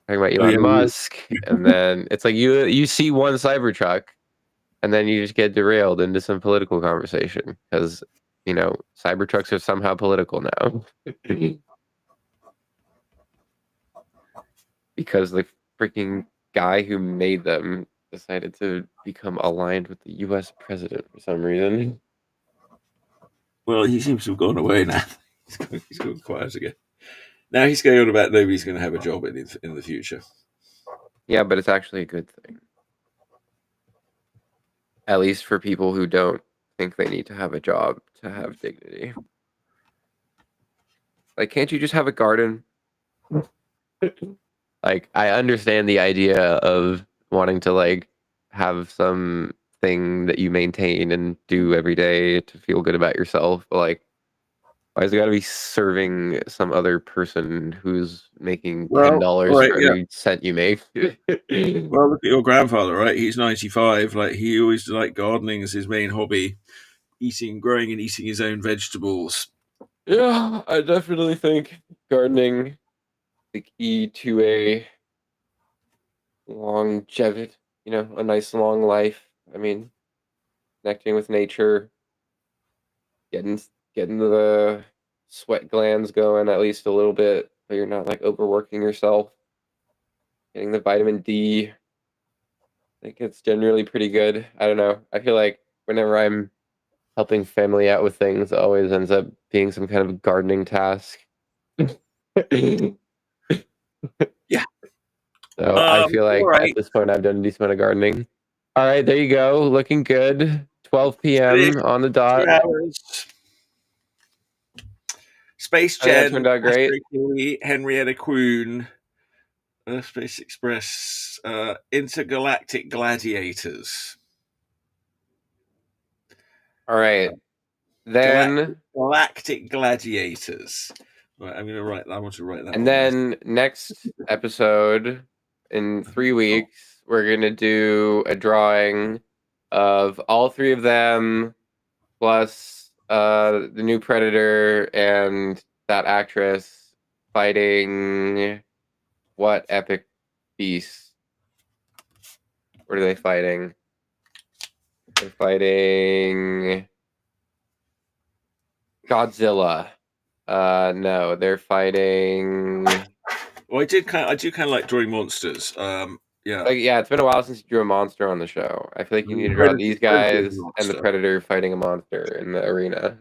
Talking about Oh yeah, Elon Musk, and then it's like you see one Cybertruck, and then you just get derailed into some political conversation because Cybertrucks are somehow political now because the freaking guy who made them decided to become aligned with the U.S. president for some reason. Well, he seems to have gone away now. He's gone quiet again. Now he's going on about nobody's going to have a job in the future. Yeah, but it's actually a good thing. At least for people who don't think they need to have a job to have dignity. Like, can't you just have a garden? Like, I understand the idea of wanting to, like, have some thing that you maintain and do every day to feel good about yourself, but, like, why is it got to be serving some other person who's making $10 for every cent you make? Well, look at your grandfather, right? He's 95. Like, he always liked gardening as his main hobby, growing and eating his own vegetables. Yeah, I definitely think gardening is the key to a longevity, a nice long life. I mean, connecting with nature, getting the sweat glands going at least a little bit, so you're not like overworking yourself. Getting the vitamin D, I think it's generally pretty good. I don't know. I feel like whenever I'm helping family out with things, it always ends up being some kind of gardening task. Yeah. So I feel like at this point I've done a decent amount of gardening. All right, there you go. Looking good. 12 p.m. on the dot. 2 hours. Space Jen, turned out great. Henrietta Queen, Urfspace Express, Intergalactic Gladiators. All right. Then Galactic Gladiators. Right, I'm gonna write. I want to write that. And then next episode in 3 weeks, we're gonna do a drawing of all 3 of them, plus the new Predator and that actress fighting what epic beast? What are they fighting? They're fighting Godzilla. No, they're fighting. Well, I do kind of like drawing monsters. Yeah. It's been a while since you drew a monster on the show. I feel like you need to draw these guys and the Predator fighting a monster in the arena.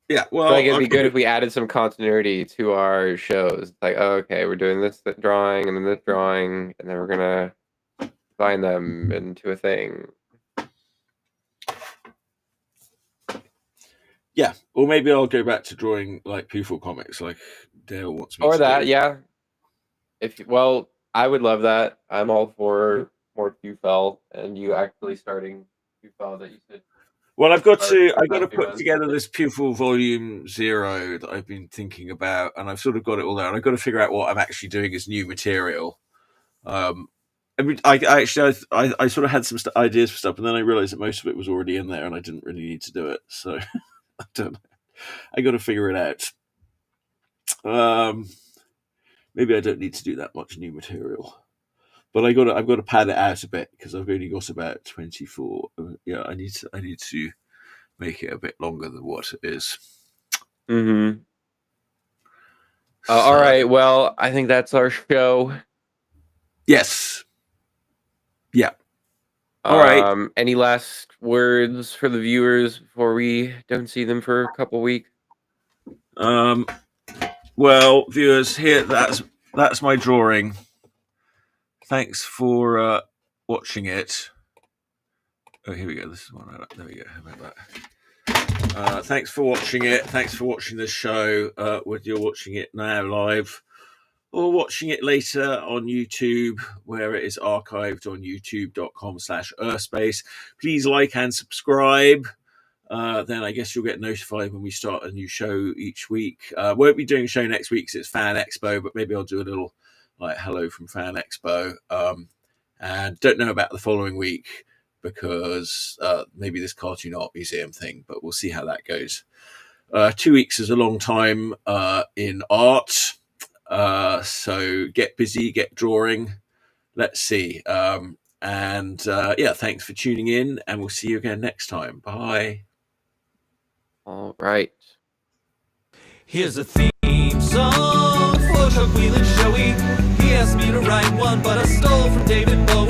Yeah, well, like it'd be good if we added some continuity to our shows. It's like, oh, okay, we're doing this drawing and then this drawing, and then we're gonna combine them into a thing. Yeah, or maybe I'll go back to drawing like Pewful comics, like Dale wants me to. Or that, do. yeah. I would love that. I'm all for more Pewful, and you actually starting Pewful that you said. Well, I've got to put together this Pewful Volume 0 that I've been thinking about, and I've sort of got it all there. And I've got to figure out what I'm actually doing as new material. I mean, I sort of had some ideas for stuff, and then I realized that most of it was already in there, and I didn't really need to do it. So I don't know. I got to figure it out. Maybe I don't need to do that much new material, but I've got to pad it out a bit because I've only got about 24. Yeah, I need to make it a bit longer than what it is. Mm-hmm. All right. Well, I think that's our show. Yes. Yeah. All right. Any last words for the viewers before we don't see them for a couple weeks? Well, viewers, here that's my drawing. Thanks for watching it. Oh, here we go. This is one. There we go. How about that? Thanks for watching it. Thanks for watching the show. Whether you're watching it now live or watching it later on YouTube, where it is archived on youtube.com/Urfspace. Please like and subscribe. Then I guess you'll get notified when we start a new show each week. Won't be doing a show next week because it's Fan Expo, but maybe I'll do a little like hello from Fan Expo. And don't know about the following week because maybe this cartoon art museum thing, but we'll see how that goes. 2 weeks is a long time in art. So get busy, get drawing. Let's see. Thanks for tuning in, and we'll see you again next time. Bye. All right. Here's a theme song for Chuck Wheelan Showy. He asked me to write one, but I stole from David Bowie.